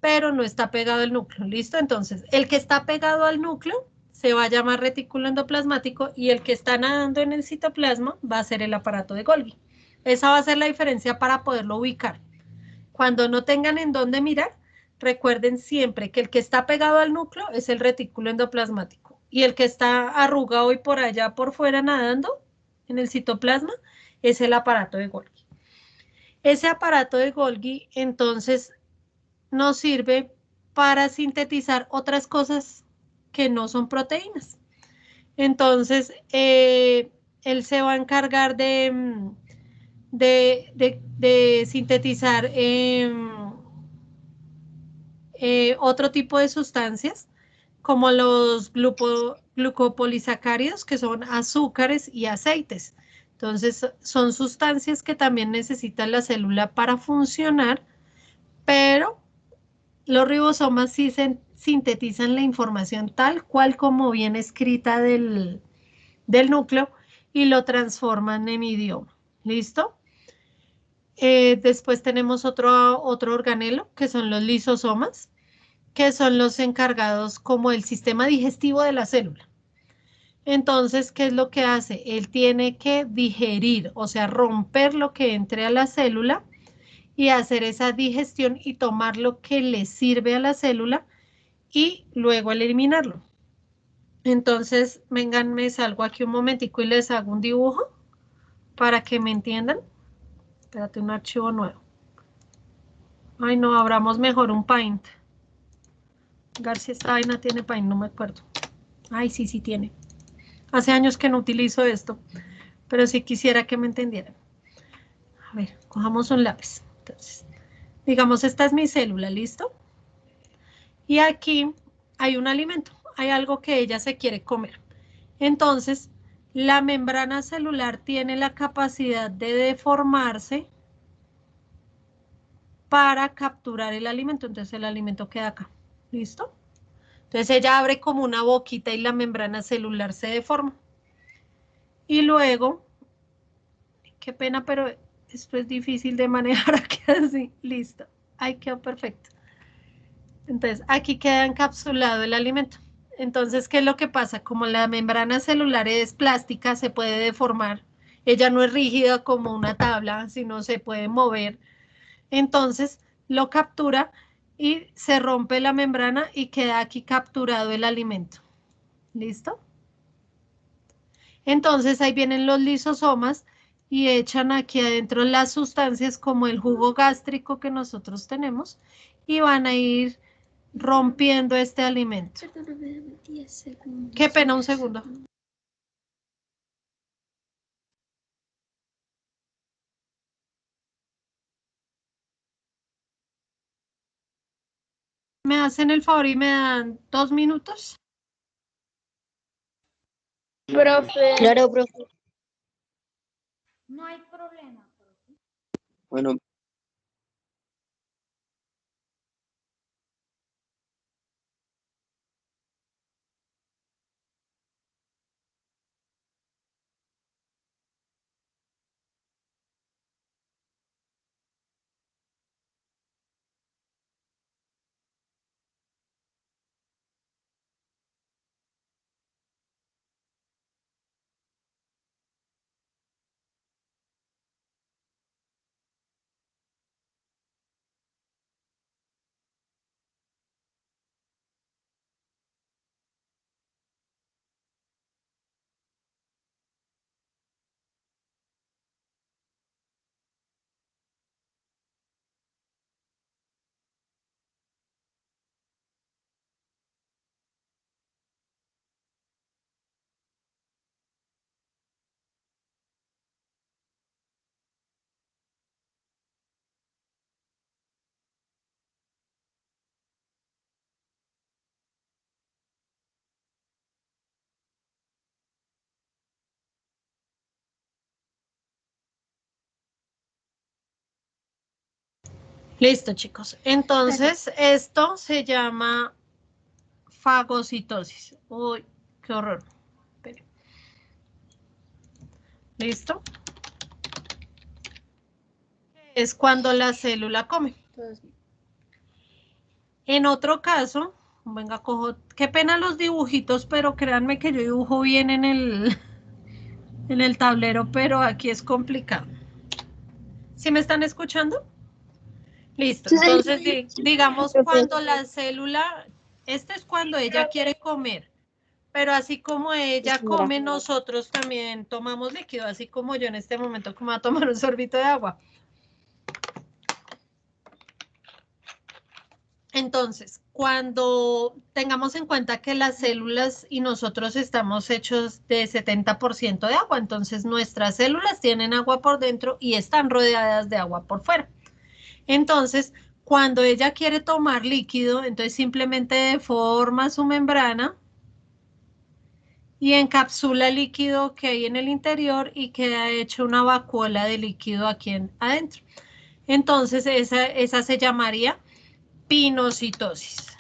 pero no está pegado al núcleo. ¿Listo? Entonces, el que está pegado al núcleo se va a llamar retículo endoplasmático y el que está nadando en el citoplasma va a ser el aparato de Golgi. Esa va a ser la diferencia para poderlo ubicar. Cuando no tengan en dónde mirar, recuerden siempre que el que está pegado al núcleo es el retículo endoplasmático y el que está arrugado y por allá por fuera nadando en el citoplasma es el aparato de Golgi. Ese aparato de Golgi entonces nos sirve para sintetizar otras cosas que no son proteínas. Entonces, él se va a encargar de sintetizar otro tipo de sustancias como los glucopolisacáridos, que son azúcares y aceites. Entonces, son sustancias que también necesita la célula para funcionar, pero los ribosomas sí sintetizan la información tal cual como viene escrita del núcleo y lo transforman en idioma. ¿Listo? Después tenemos otro organelo, que son los lisosomas, que son los encargados como el sistema digestivo de la célula. Entonces, ¿qué es lo que hace? Él tiene que digerir, o sea, romper lo que entre a la célula y hacer esa digestión y tomar lo que le sirve a la célula y luego eliminarlo. Entonces, vengan, me salgo aquí un momentico y les hago un dibujo para que me entiendan. Espérate, un archivo nuevo. Ay, no, abramos mejor un Paint. García, esta vaina tiene Paint, no me acuerdo. Ay, sí, sí tiene. Hace años que no utilizo esto, pero sí quisiera que me entendieran. A ver, cojamos un lápiz. Entonces, digamos, esta es mi célula, ¿listo? Y aquí hay un alimento, hay algo que ella se quiere comer. Entonces, la membrana celular tiene la capacidad de deformarse para capturar el alimento. Entonces, el alimento queda acá. ¿Listo? Entonces, ella abre como una boquita y la membrana celular se deforma. Y luego, qué pena, pero esto es difícil de manejar aquí así. Listo. Ahí quedó perfecto. Entonces, aquí queda encapsulado el alimento. Entonces, ¿qué es lo que pasa? Como la membrana celular es plástica, se puede deformar. Ella no es rígida como una tabla, sino se puede mover. Entonces, lo captura y se rompe la membrana y queda aquí capturado el alimento. ¿Listo? Entonces, ahí vienen los lisosomas y echan aquí adentro las sustancias como el jugo gástrico que nosotros tenemos y van a ir rompiendo este alimento. Qué pena, un segundo. ¿Me hacen el favor y me dan 2 minutos? Profe, Claro, profe. No hay problema. Bueno, Listo, chicos. Entonces, esto se llama fagocitosis. Uy, qué horror. Espere. ¿Listo? Es cuando la célula come. En otro caso, venga, cojo, qué pena los dibujitos, pero créanme que yo dibujo bien en el tablero, pero aquí es complicado. ¿Sí me están escuchando? Listo, Sí, entonces digamos Profe. cuando la célula, este es cuando ella quiere comer, pero así como ella Sí, señora. come, nosotros también tomamos líquido, así como yo en este momento como voy a tomar un sorbito de agua. Entonces, cuando tengamos en cuenta que las células y nosotros estamos hechos de 70% de agua, entonces nuestras células tienen agua por dentro y están rodeadas de agua por fuera. Entonces, cuando ella quiere tomar líquido, entonces simplemente deforma su membrana y encapsula el líquido que hay en el interior y queda hecho una vacuola de líquido aquí adentro. Entonces, esa se llamaría pinocitosis.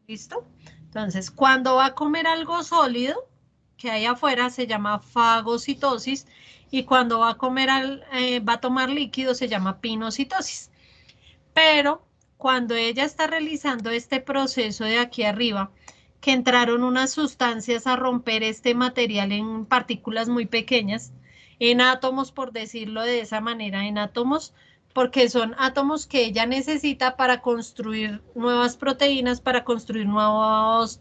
¿Listo? Entonces, cuando va a comer algo sólido que hay afuera se llama fagocitosis y cuando va a comer va a tomar líquido se llama pinocitosis. Pero cuando ella está realizando este proceso de aquí arriba, que entraron unas sustancias a romper este material en partículas muy pequeñas, en átomos, por decirlo de esa manera, en átomos, porque son átomos que ella necesita para construir nuevas proteínas, para construir nuevas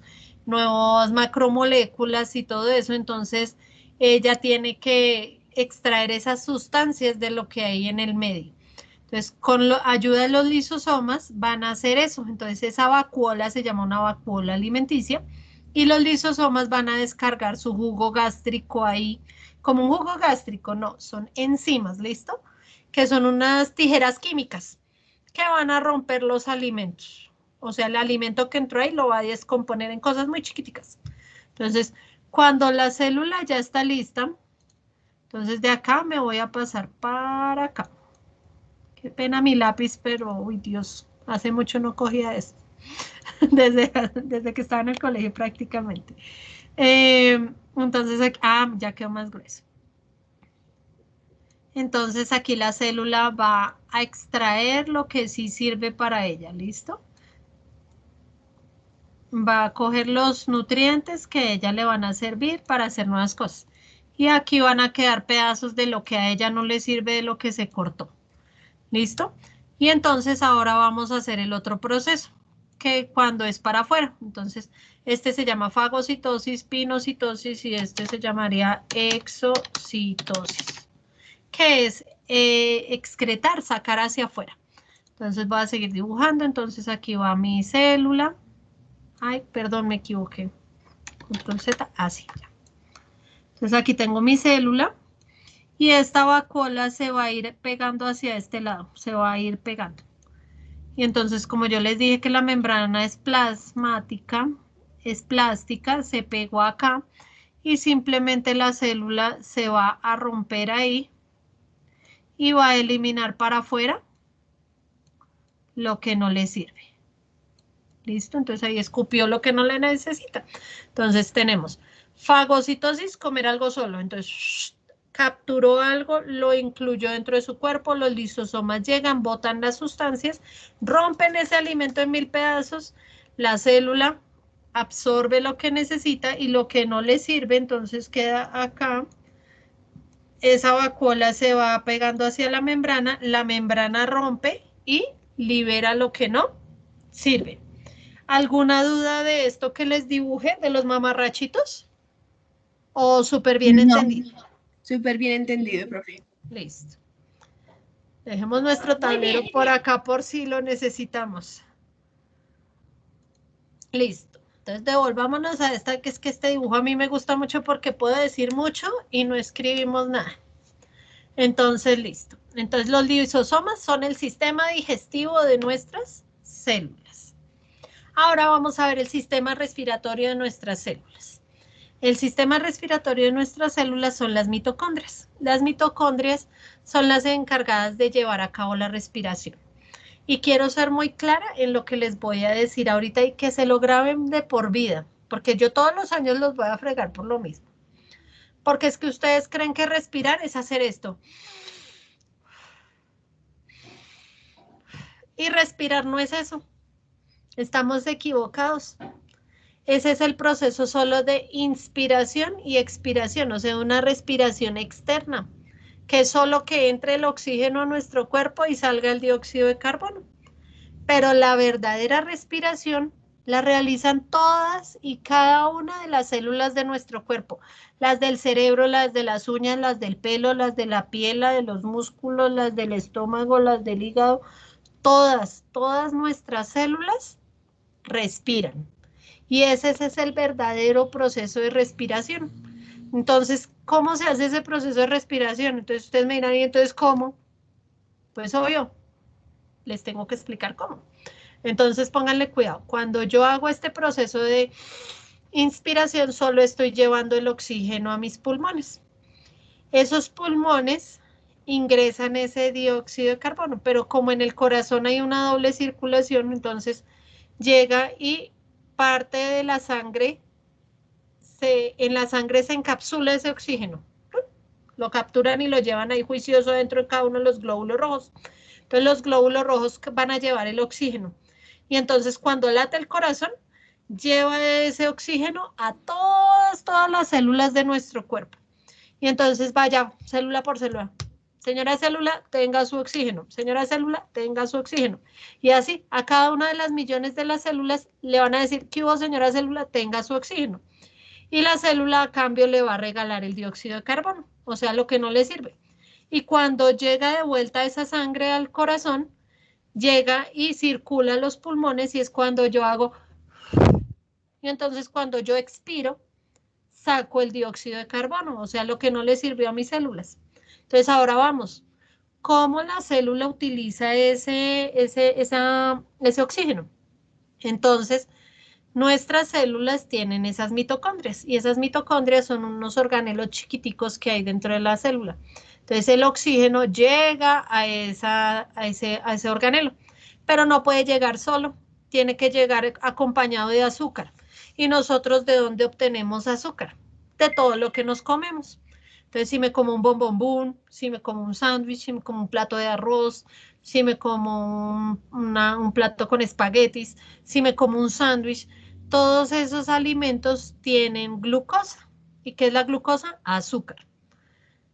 macromoléculas y todo eso. Entonces, ella tiene que extraer esas sustancias de lo que hay en el medio. Entonces, con la ayuda de los lisosomas van a hacer eso. Entonces, esa vacuola se llama una vacuola alimenticia y los lisosomas van a descargar su jugo gástrico ahí, como un jugo gástrico, no, son enzimas, ¿listo? Que son unas tijeras químicas que van a romper los alimentos. O sea, el alimento que entró ahí lo va a descomponer en cosas muy chiquiticas. Entonces, cuando la célula ya está lista, entonces de acá me voy a pasar para acá. Qué pena mi lápiz, pero, uy, Dios, hace mucho no cogía esto. desde que estaba en el colegio prácticamente. Entonces, aquí, ya quedó más grueso. Entonces, aquí la célula va a extraer lo que sí sirve para ella, ¿listo? Va a coger los nutrientes que a ella le van a servir para hacer nuevas cosas. Y aquí van a quedar pedazos de lo que a ella no le sirve de lo que se cortó. ¿Listo? Y entonces ahora vamos a hacer el otro proceso, que cuando es para afuera. Entonces, este se llama fagocitosis, pinocitosis y este se llamaría exocitosis, que es excretar, sacar hacia afuera. Entonces voy a seguir dibujando. Entonces aquí va mi célula. Ay, perdón, me equivoqué. Control Z, así ya. Entonces aquí tengo mi célula. Y esta vacuola se va a ir pegando hacia este lado, se va a ir pegando. Y entonces, como yo les dije que la membrana es plasmática, es plástica, se pegó acá y simplemente la célula se va a romper ahí y va a eliminar para afuera lo que no le sirve. ¿Listo? Entonces ahí escupió lo que no le necesita. Entonces tenemos fagocitosis, comer algo solo. Entonces capturó algo, lo incluyó dentro de su cuerpo, los lisosomas llegan, botan las sustancias, rompen ese alimento en 1000 pedazos, la célula absorbe lo que necesita y lo que no le sirve, entonces queda acá. Esa vacuola se va pegando hacia la membrana rompe y libera lo que no sirve. ¿Alguna duda de esto que les dibuje, de los mamarrachitos? ¿O súper bien entendido? Súper bien entendido, profe. Listo. Dejemos nuestro tablero por acá por si lo necesitamos. Listo. Entonces devolvámonos a esta, que es que este dibujo a mí me gusta mucho porque puedo decir mucho y no escribimos nada. Entonces, listo. Entonces los lisosomas son el sistema digestivo de nuestras células. Ahora vamos a ver el sistema respiratorio de nuestras células. El sistema respiratorio de nuestras células son las mitocondrias. Las mitocondrias son las encargadas de llevar a cabo la respiración. Y quiero ser muy clara en lo que les voy a decir ahorita y que se lo graben de por vida, porque yo todos los años los voy a fregar por lo mismo. Porque es que ustedes creen que respirar es hacer esto. Y respirar no es eso. Estamos equivocados. Ese es el proceso solo de inspiración y expiración, o sea, una respiración externa, que es solo que entre el oxígeno a nuestro cuerpo y salga el dióxido de carbono. Pero la verdadera respiración la realizan todas y cada una de las células de nuestro cuerpo, las del cerebro, las de las uñas, las del pelo, las de la piel, las de los músculos, las del estómago, las del hígado, todas nuestras células respiran. Y ese es el verdadero proceso de respiración. Entonces, ¿cómo se hace ese proceso de respiración? Entonces, ustedes me dirán, ¿y entonces cómo? Pues obvio, les tengo que explicar cómo. Entonces, pónganle cuidado. Cuando yo hago este proceso de inspiración, solo estoy llevando el oxígeno a mis pulmones. Esos pulmones ingresan ese dióxido de carbono, pero como en el corazón hay una doble circulación, entonces llega y parte de la sangre, en la sangre se encapsula ese oxígeno. Lo capturan y lo llevan ahí juicioso dentro de cada uno de los glóbulos rojos. Entonces los glóbulos rojos van a llevar el oxígeno. Y entonces cuando late el corazón, lleva ese oxígeno a todas las células de nuestro cuerpo. Y entonces vaya célula por célula. Señora célula, tenga su oxígeno. Señora célula, tenga su oxígeno. Y así, a cada una de las millones de las células le van a decir que hubo, señora célula, tenga su oxígeno. Y la célula a cambio le va a regalar el dióxido de carbono, o sea, lo que no le sirve. Y cuando llega de vuelta esa sangre al corazón, llega y circula a los pulmones y es cuando yo hago... Y entonces cuando yo expiro, saco el dióxido de carbono, o sea, lo que no le sirvió a mis células. Entonces ahora vamos, ¿cómo la célula utiliza ese oxígeno? Entonces, nuestras células tienen esas mitocondrias y esas mitocondrias son unos organelos chiquiticos que hay dentro de la célula. Entonces el oxígeno llega a ese organelo, pero no puede llegar solo, tiene que llegar acompañado de azúcar. ¿Y nosotros de dónde obtenemos azúcar? De todo lo que nos comemos. Entonces, si me como un bombombón, si me como un sándwich, si me como un plato de arroz, si me como un plato con espaguetis, si me como un sándwich, todos esos alimentos tienen glucosa. ¿Y qué es la glucosa? Azúcar.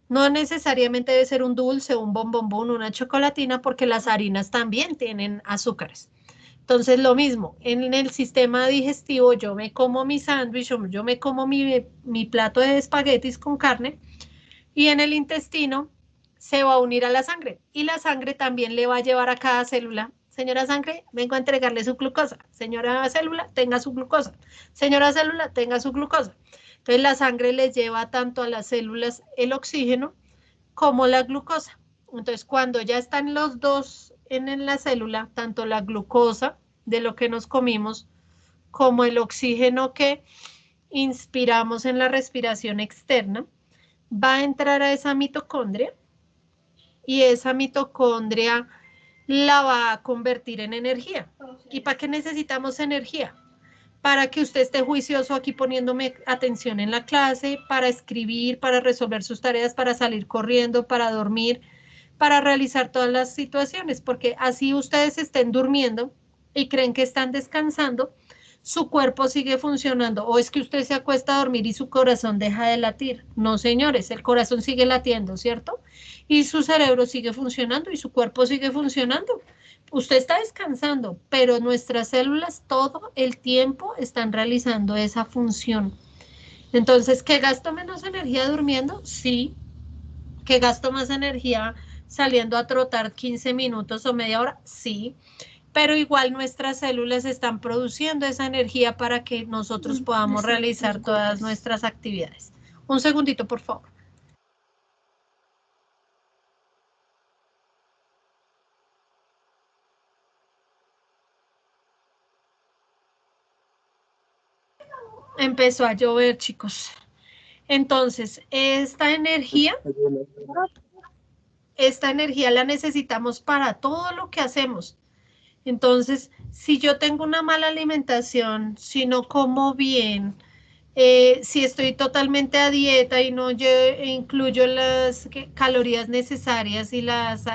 No necesariamente debe ser un dulce, un bombombón, una chocolatina, porque las harinas también tienen azúcares. Entonces, lo mismo, en el sistema digestivo yo me como mi sándwich, yo me como mi plato de espaguetis con carne, y en el intestino se va a unir a la sangre y la sangre también le va a llevar a cada célula. Señora sangre, vengo a entregarle su glucosa. Señora célula, tenga su glucosa. Señora célula, tenga su glucosa. Entonces la sangre les lleva tanto a las células el oxígeno como la glucosa. Entonces cuando ya están los dos en la célula, tanto la glucosa de lo que nos comimos como el oxígeno que inspiramos en la respiración externa, va a entrar a esa mitocondria y esa mitocondria la va a convertir en energía. ¿Y para qué necesitamos energía? Para que usted esté juicioso aquí poniéndome atención en la clase, para escribir, para resolver sus tareas, para salir corriendo, para dormir, para realizar todas las situaciones, porque así ustedes estén durmiendo y creen que están descansando, su cuerpo sigue funcionando, o es que usted se acuesta a dormir y su corazón deja de latir. No, señores, el corazón sigue latiendo, ¿cierto? Y su cerebro sigue funcionando y su cuerpo sigue funcionando. Usted está descansando, pero nuestras células todo el tiempo están realizando esa función. Entonces, ¿que gasto menos energía durmiendo? Sí. ¿Que gasto más energía saliendo a trotar 15 minutos o media hora? Sí. Pero igual nuestras células están produciendo esa energía para que nosotros podamos realizar todas nuestras actividades. Un segundito, por favor. Empezó a llover, chicos. Entonces, esta energía esta energía la necesitamos para todo lo que hacemos. Entonces, si yo tengo una mala alimentación, si no como bien, si estoy totalmente a dieta y no incluyo las calorías necesarias y las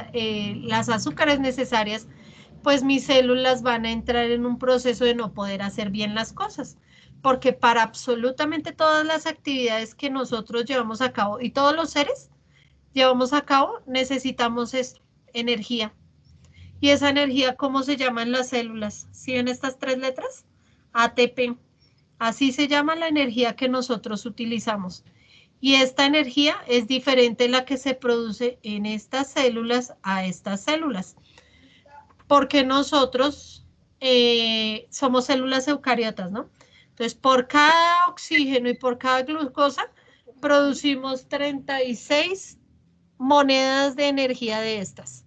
azúcares necesarias, pues mis células van a entrar en un proceso de no poder hacer bien las cosas. Porque para absolutamente todas las actividades que nosotros llevamos a cabo y todos los seres llevamos a cabo, necesitamos energía. Y esa energía, ¿cómo se llama en las células? ¿Sí ven estas 3 letras? ATP. Así se llama la energía que nosotros utilizamos. Y esta energía es diferente la que se produce en estas células a estas células. Porque nosotros somos células eucariotas, ¿no? Entonces, por cada oxígeno y por cada glucosa, producimos 36 monedas de energía de estas.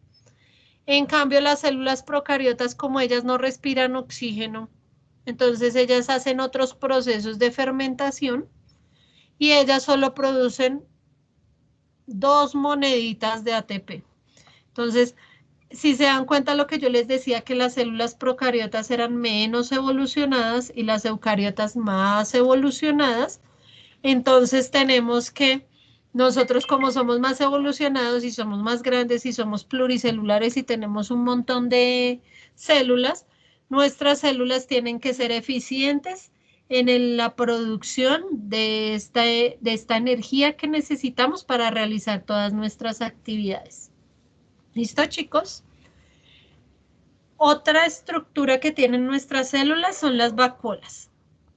En cambio, las células procariotas, como ellas no respiran oxígeno, entonces ellas hacen otros procesos de fermentación y ellas solo producen 2 moneditas de ATP. Entonces, si se dan cuenta lo que yo les decía, que las células procariotas eran menos evolucionadas y las eucariotas más evolucionadas, entonces tenemos que nosotros, como somos más evolucionados y somos más grandes y somos pluricelulares y tenemos un montón de células, nuestras células tienen que ser eficientes en la producción de esta energía que necesitamos para realizar todas nuestras actividades. ¿Listo, chicos? Otra estructura que tienen nuestras células son las vacuolas.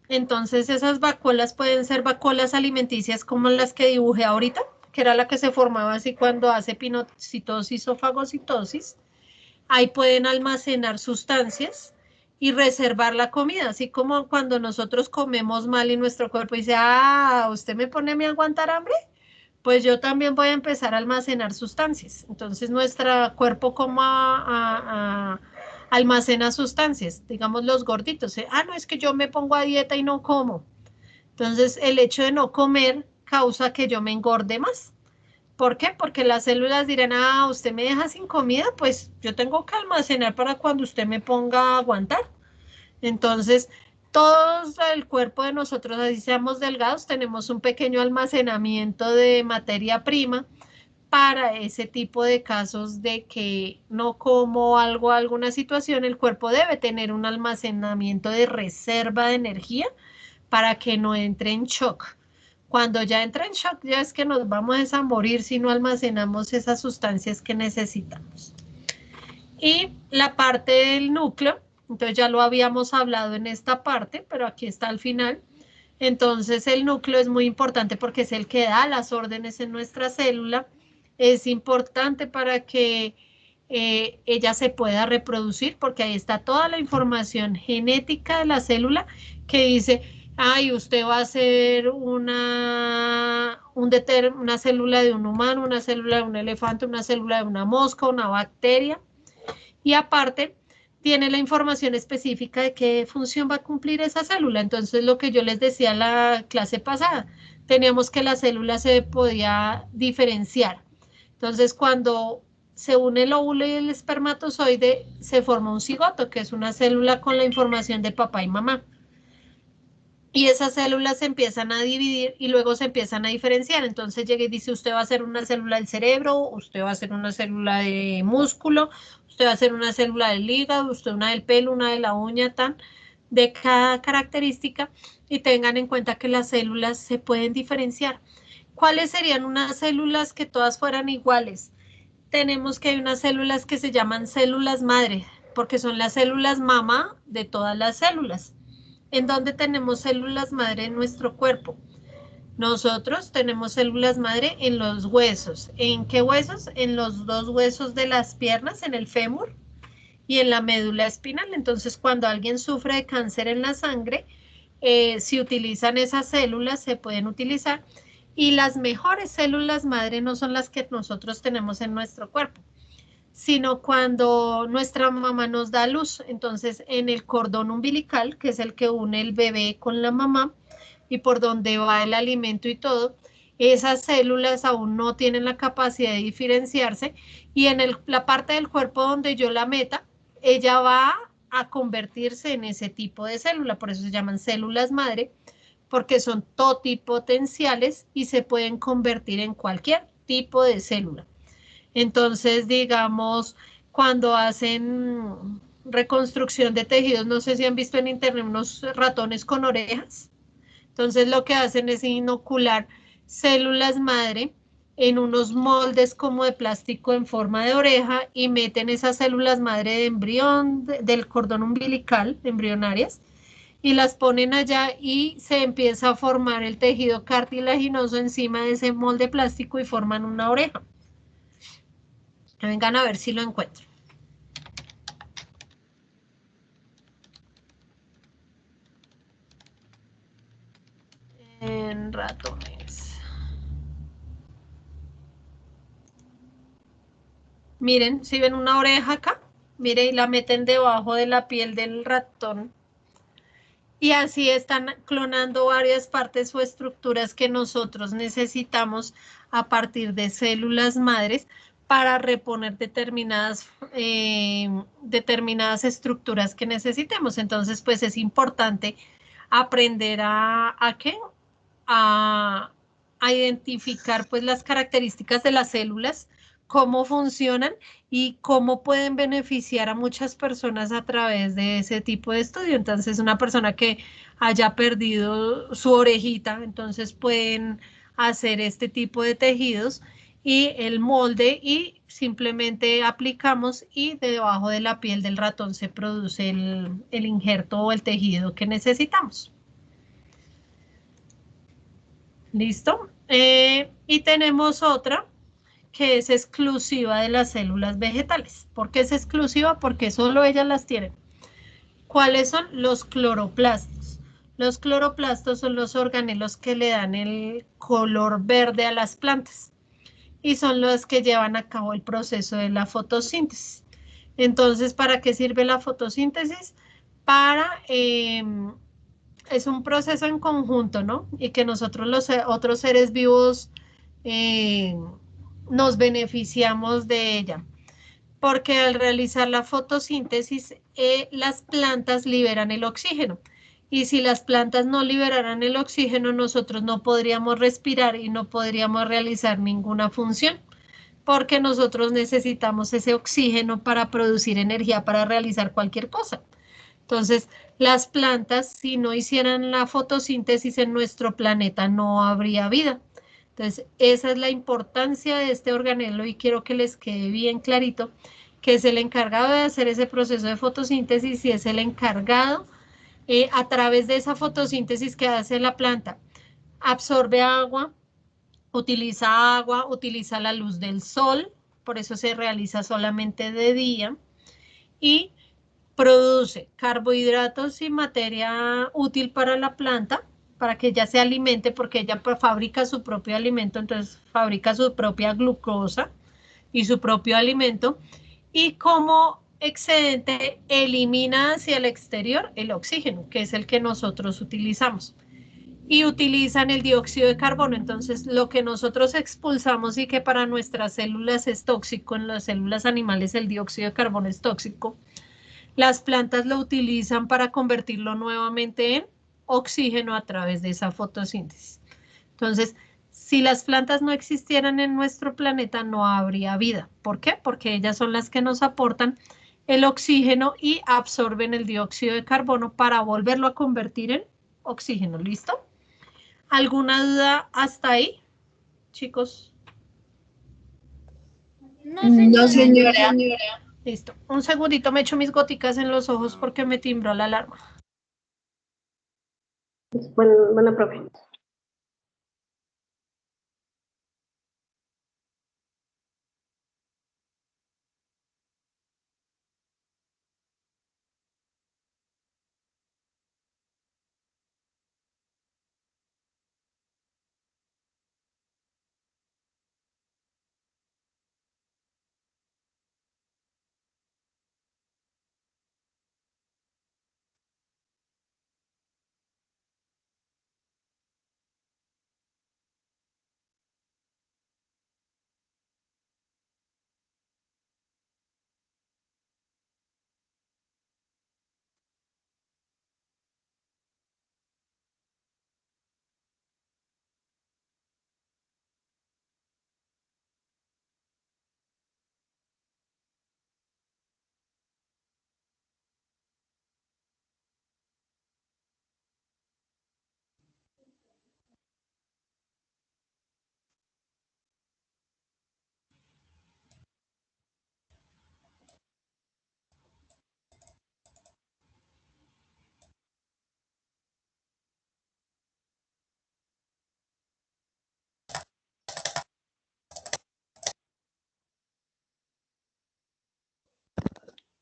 Entonces, esas vacuolas pueden ser vacuolas alimenticias como las que dibujé ahorita, que era la que se formaba así cuando hace pinocitosis o fagocitosis. Ahí pueden almacenar sustancias y reservar la comida, así como cuando nosotros comemos mal y nuestro cuerpo dice, ¿usted me pone a mí a aguantar hambre? Pues yo también voy a empezar a almacenar sustancias. Entonces, nuestro cuerpo como almacena sustancias, digamos los gorditos, no, es que yo me pongo a dieta y no como. Entonces, el hecho de no comer causa que yo me engorde más. ¿Por qué? Porque las células dirán, usted me deja sin comida, pues yo tengo que almacenar para cuando usted me ponga a aguantar. Entonces, todo el cuerpo de nosotros, así seamos delgados, tenemos un pequeño almacenamiento de materia prima para ese tipo de casos de que no como algo, alguna situación, el cuerpo debe tener un almacenamiento de reserva de energía para que no entre en shock. Cuando ya entra en shock, ya es que nos vamos a morir si no almacenamos esas sustancias que necesitamos. Y la parte del núcleo, entonces ya lo habíamos hablado en esta parte, pero aquí está al final. Entonces el núcleo es muy importante porque es el que da las órdenes en nuestra célula. Es importante para que ella se pueda reproducir porque ahí está toda la información genética de la célula que dice, usted va a ser una célula de un humano, una célula de un elefante, una célula de una mosca, una bacteria. Y aparte, tiene la información específica de qué función va a cumplir esa célula. Entonces, lo que yo les decía en la clase pasada, teníamos que la célula se podía diferenciar. Entonces, cuando se une el óvulo y el espermatozoide, se forma un cigoto, que es una célula con la información de papá y mamá. Y esas células se empiezan a dividir y luego se empiezan a diferenciar. Entonces llega y dice, usted va a ser una célula del cerebro, usted va a ser una célula de músculo, usted va a ser una célula del hígado, usted una del pelo, una de la uña, de cada característica. Y tengan en cuenta que las células se pueden diferenciar. ¿Cuáles serían unas células que todas fueran iguales? Tenemos que hay unas células que se llaman células madre, porque son las células mamá de todas las células. ¿En dónde tenemos células madre en nuestro cuerpo? Nosotros tenemos células madre en los huesos. ¿En qué huesos? En los 2 huesos de las piernas, en el fémur y en la médula espinal. Entonces, cuando alguien sufre de cáncer en la sangre, si utilizan esas células, se pueden utilizar. Y las mejores células madre no son las que nosotros tenemos en nuestro cuerpo, sino cuando nuestra mamá nos da luz. Entonces, en el cordón umbilical, que es el que une el bebé con la mamá y por donde va el alimento y todo, esas células aún no tienen la capacidad de diferenciarse y en la parte del cuerpo donde yo la meta, ella va a convertirse en ese tipo de célula, por eso se llaman células madre, porque son totipotenciales y se pueden convertir en cualquier tipo de célula. Entonces, digamos, cuando hacen reconstrucción de tejidos, no sé si han visto en internet unos ratones con orejas. Entonces, lo que hacen es inocular células madre en unos moldes como de plástico en forma de oreja y meten esas células madre de embrión, del cordón umbilical, embrionarias, y las ponen allá y se empieza a formar el tejido cartilaginoso encima de ese molde plástico y forman una oreja. Vengan a ver si lo encuentro. En ratones. Miren, si ven una oreja acá, miren y la meten debajo de la piel del ratón. Y así están clonando varias partes o estructuras que nosotros necesitamos a partir de células madres para reponer determinadas estructuras que necesitemos. Entonces, pues es importante aprender ¿qué? A, a identificar pues las características de las células, cómo funcionan y cómo pueden beneficiar a muchas personas a través de ese tipo de estudio. Entonces, una persona que haya perdido su orejita, entonces pueden hacer este tipo de tejidos y el molde y simplemente aplicamos y debajo de la piel del ratón se produce el injerto o el tejido que necesitamos. ¿Listo? Y tenemos otra que es exclusiva de las células vegetales. ¿Por qué es exclusiva? Porque solo ellas las tienen. ¿Cuáles son? Los cloroplastos. Los cloroplastos son los organelos que le dan el color verde a las plantas y son los que llevan a cabo el proceso de la fotosíntesis. Entonces, ¿para qué sirve la fotosíntesis? Es un proceso en conjunto, ¿no? Y que nosotros los otros seres vivos eh, nos beneficiamos de ella. Porque al realizar la fotosíntesis, las plantas liberan el oxígeno. Y si las plantas no liberaran el oxígeno, nosotros no podríamos respirar y no podríamos realizar ninguna función, porque nosotros necesitamos ese oxígeno para producir energía para realizar cualquier cosa. Entonces, las plantas, si no hicieran la fotosíntesis en nuestro planeta, no habría vida. Entonces, esa es la importancia de este organelo y quiero que les quede bien clarito que es el encargado de hacer ese proceso de fotosíntesis y es el encargado a través de esa fotosíntesis que hace la planta. Absorbe agua, utiliza la luz del sol, por eso se realiza solamente de día y produce carbohidratos y materia útil para la planta, para que ella se alimente, porque ella fabrica su propio alimento, entonces fabrica su propia glucosa y su propio alimento, y como excedente elimina hacia el exterior el oxígeno, que es el que nosotros utilizamos. Y utilizan el dióxido de carbono, entonces lo que nosotros expulsamos y que para nuestras células es tóxico, en las células animales el dióxido de carbono es tóxico, las plantas lo utilizan para convertirlo nuevamente en oxígeno a través de esa fotosíntesis. Entonces, si las plantas no existieran en nuestro planeta, no habría vida. ¿Por qué? Porque ellas son las que nos aportan el oxígeno y absorben el dióxido de carbono para volverlo a convertir en oxígeno. ¿Listo? ¿Alguna duda hasta ahí, chicos? No, No, señora. señora. Listo. Un segundito, me echo mis goticas en los ojos porque me timbró la alarma. Bueno, profe.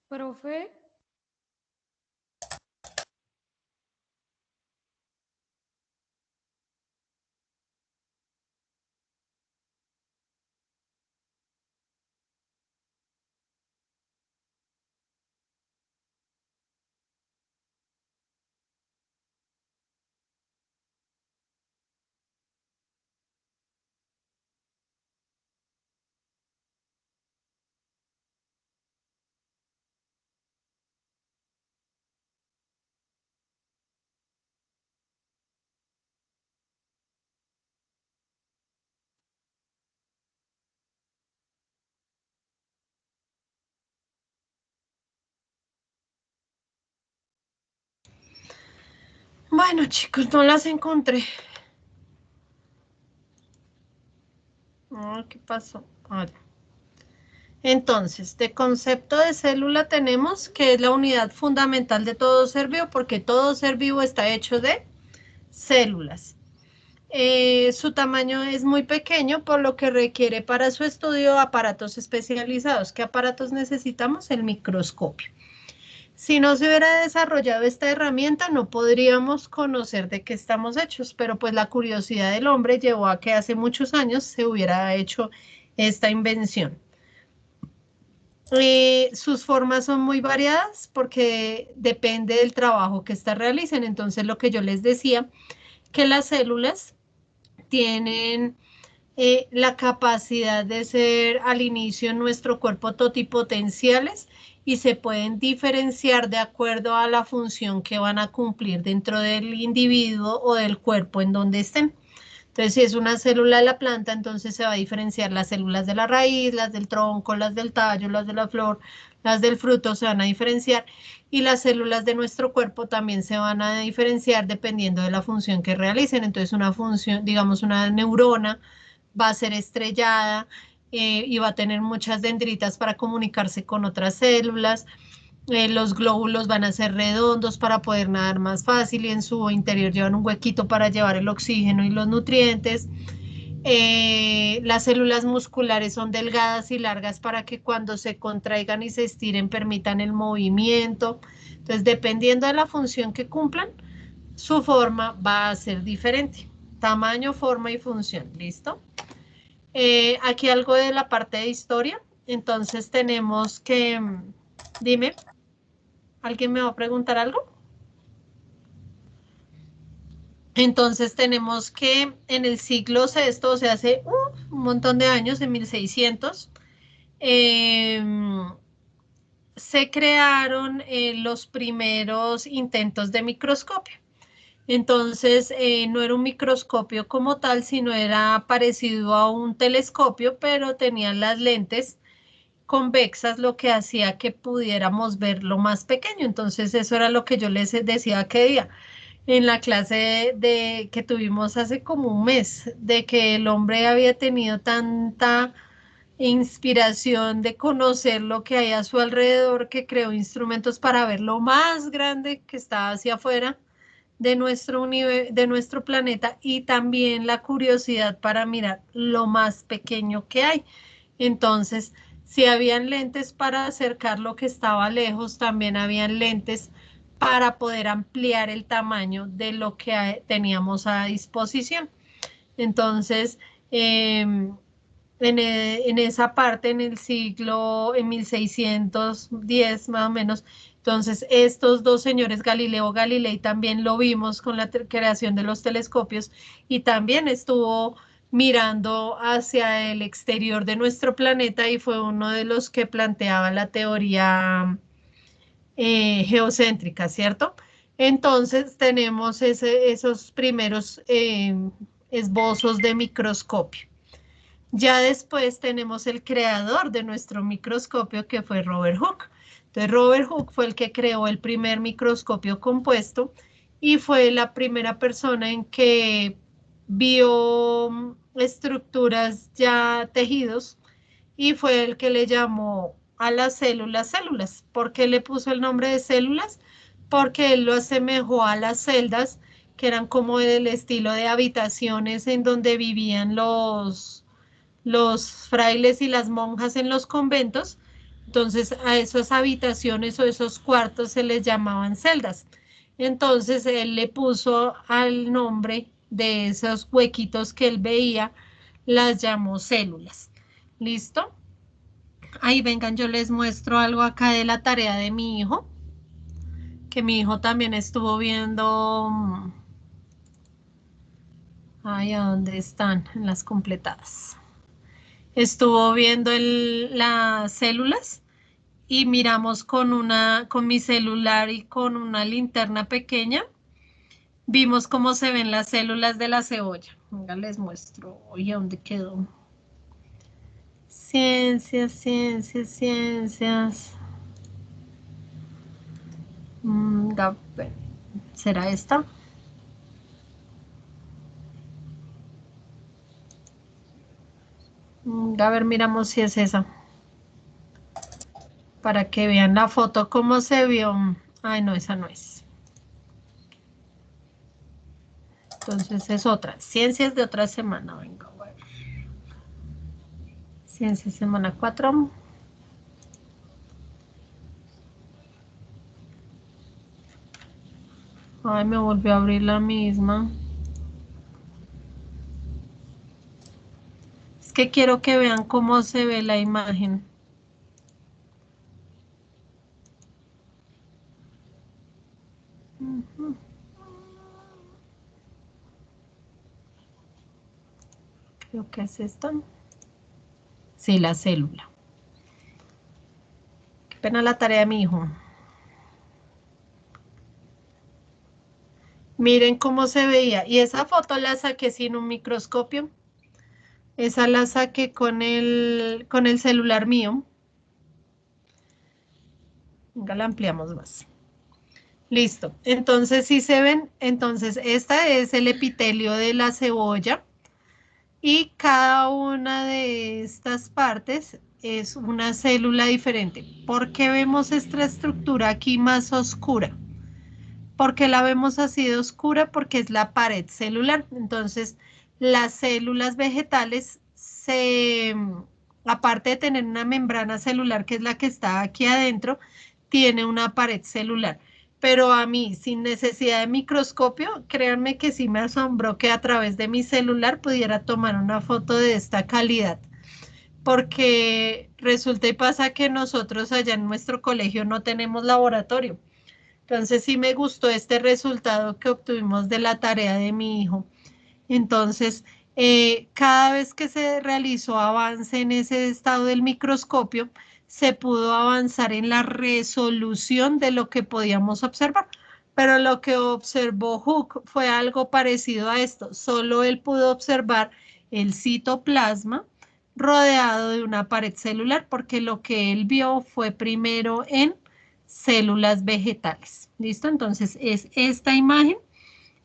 Profe. Bueno, chicos, no las encontré. ¿Qué pasó? Ahora. Entonces, de concepto de célula tenemos que es la unidad fundamental de todo ser vivo, porque todo ser vivo está hecho de células. Su tamaño es muy pequeño, por lo que requiere para su estudio aparatos especializados. ¿Qué aparatos necesitamos? El microscopio. Si no se hubiera desarrollado esta herramienta, no podríamos conocer de qué estamos hechos, pero pues la curiosidad del hombre llevó a que hace muchos años se hubiera hecho esta invención. Sus formas son muy variadas porque depende del trabajo que ésta realicen. Entonces, lo que yo les decía, que las células tienen la capacidad de ser al inicio en nuestro cuerpo totipotenciales y se pueden diferenciar de acuerdo a la función que van a cumplir dentro del individuo o del cuerpo en donde estén. Entonces, si es una célula de la planta, entonces se va a diferenciar las células de la raíz, las del tronco, las del tallo, las de la flor, las del fruto, se van a diferenciar. Y las células de nuestro cuerpo también se van a diferenciar dependiendo de la función que realicen. Entonces, una función, digamos, una neurona va a ser estrellada y va a tener muchas dendritas para comunicarse con otras células. Los glóbulos van a ser redondos para poder nadar más fácil y en su interior llevan un huequito para llevar el oxígeno y los nutrientes. Las células musculares son delgadas y largas para que cuando se contraigan y se estiren permitan el movimiento. Entonces, dependiendo de la función que cumplan, su forma va a ser diferente. Tamaño, forma y función. ¿Listo? Aquí algo de la parte de historia. Entonces tenemos que, dime. ¿Alguien me va a preguntar algo? Entonces tenemos que en el siglo sexto, o sea, hace un montón de años, en 1600, se crearon los primeros intentos de microscopio. Entonces, no era un microscopio como tal, sino era parecido a un telescopio, pero tenían las lentes convexas, lo que hacía que pudiéramos ver lo más pequeño. Entonces, eso era lo que yo les decía aquel día en la clase que tuvimos hace como un mes, de que el hombre había tenido tanta inspiración de conocer lo que hay a su alrededor, que creó instrumentos para ver lo más grande que está hacia afuera de nuestro planeta y también la curiosidad para mirar lo más pequeño que hay. Entonces, si habían lentes para acercar lo que estaba lejos, también habían lentes para poder ampliar el tamaño de lo que teníamos a disposición. Entonces, en esa parte, en 1610 más o menos, entonces estos dos señores, Galileo Galilei, también lo vimos con la creación de los telescopios y también estuvo mirando hacia el exterior de nuestro planeta y fue uno de los que planteaba la teoría geocéntrica, ¿cierto? Entonces tenemos esos primeros esbozos de microscopio. Ya después tenemos el creador de nuestro microscopio, que fue Robert Hooke. Entonces, Robert Hooke fue el que creó el primer microscopio compuesto y fue la primera persona en que vio estructuras ya tejidos y fue el que le llamó a las células células. ¿Por qué le puso el nombre de células? Porque él lo asemejó a las celdas, que eran como el estilo de habitaciones en donde vivían los frailes y las monjas en los conventos, Entonces, a esas habitaciones o esos cuartos se les llamaban celdas. Entonces, él le puso al nombre de esos huequitos que él veía, las llamó células. ¿Listo? Ahí vengan, yo les muestro algo acá de la tarea de mi hijo, que mi hijo también estuvo viendo. Ay, ¿a dónde están? En las completadas. Estuvo viendo las células y miramos con mi celular y con una linterna pequeña. Vimos cómo se ven las células de la cebolla. Venga, les muestro. Oye, ¿dónde quedó? Ciencias, ciencias, ciencias. ¿Será esta? A ver, miramos si es esa. Para que vean la foto, cómo se vio. Ay, no, esa no es. Entonces es otra. Ciencias de otra semana. Venga, a ver. Ciencias semana 4. Ay, me volvió a abrir la misma. Es que quiero que vean cómo se ve la imagen. Creo que es esta. Sí, la célula. Qué pena la tarea de mi hijo. Miren cómo se veía. Y esa foto la saqué sin un microscopio. Esa la saqué con el celular mío. Venga, la ampliamos más. Listo. Entonces, si se ven, entonces esta es el epitelio de la cebolla. Y cada una de estas partes es una célula diferente. ¿Por qué vemos esta estructura aquí más oscura? ¿Por qué la vemos así de oscura? Porque es la pared celular. Entonces, las células vegetales, aparte de tener una membrana celular, que es la que está aquí adentro, tiene una pared celular. Pero a mí, sin necesidad de microscopio, créanme que sí me asombró que a través de mi celular pudiera tomar una foto de esta calidad. Porque resulta y pasa que nosotros allá en nuestro colegio no tenemos laboratorio. Entonces sí me gustó este resultado que obtuvimos de la tarea de mi hijo. Entonces, cada vez que se realizó avance en ese estado del microscopio, se pudo avanzar en la resolución de lo que podíamos observar. Pero lo que observó Hooke fue algo parecido a esto. Solo él pudo observar el citoplasma rodeado de una pared celular, porque lo que él vio fue primero en células vegetales. ¿Listo? Entonces es esta imagen.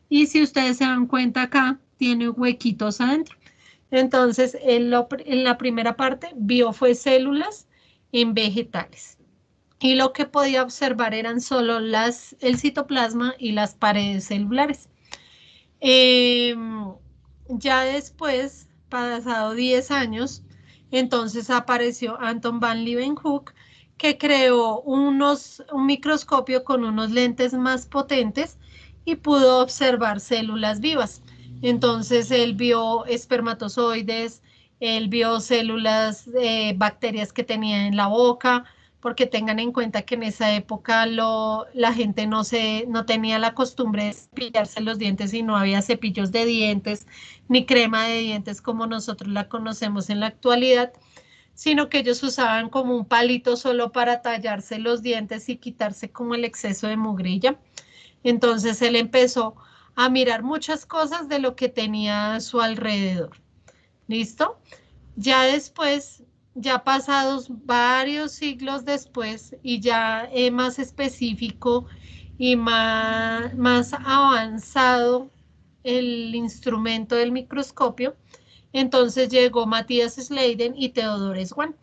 Y si ustedes se dan cuenta acá, tiene huequitos adentro. Entonces, en la primera parte vio fue células en vegetales. Y lo que podía observar eran solo el citoplasma y las paredes celulares. Ya después, pasado 10 años, entonces apareció Anton van Leeuwenhoek, que creó un microscopio con unos lentes más potentes y pudo observar células vivas. Entonces él vio espermatozoides, él vio células, bacterias que tenía en la boca, porque tengan en cuenta que en esa época la gente no tenía la costumbre de cepillarse los dientes y no había cepillos de dientes ni crema de dientes como nosotros la conocemos en la actualidad, sino que ellos usaban como un palito solo para tallarse los dientes y quitarse como el exceso de mugrilla. Entonces él empezó a mirar muchas cosas de lo que tenía a su alrededor. ¿Listo? Ya después, ya pasados varios siglos después y ya más específico y más avanzado el instrumento del microscopio, entonces llegó Matthias Schleiden y Theodor Schwann.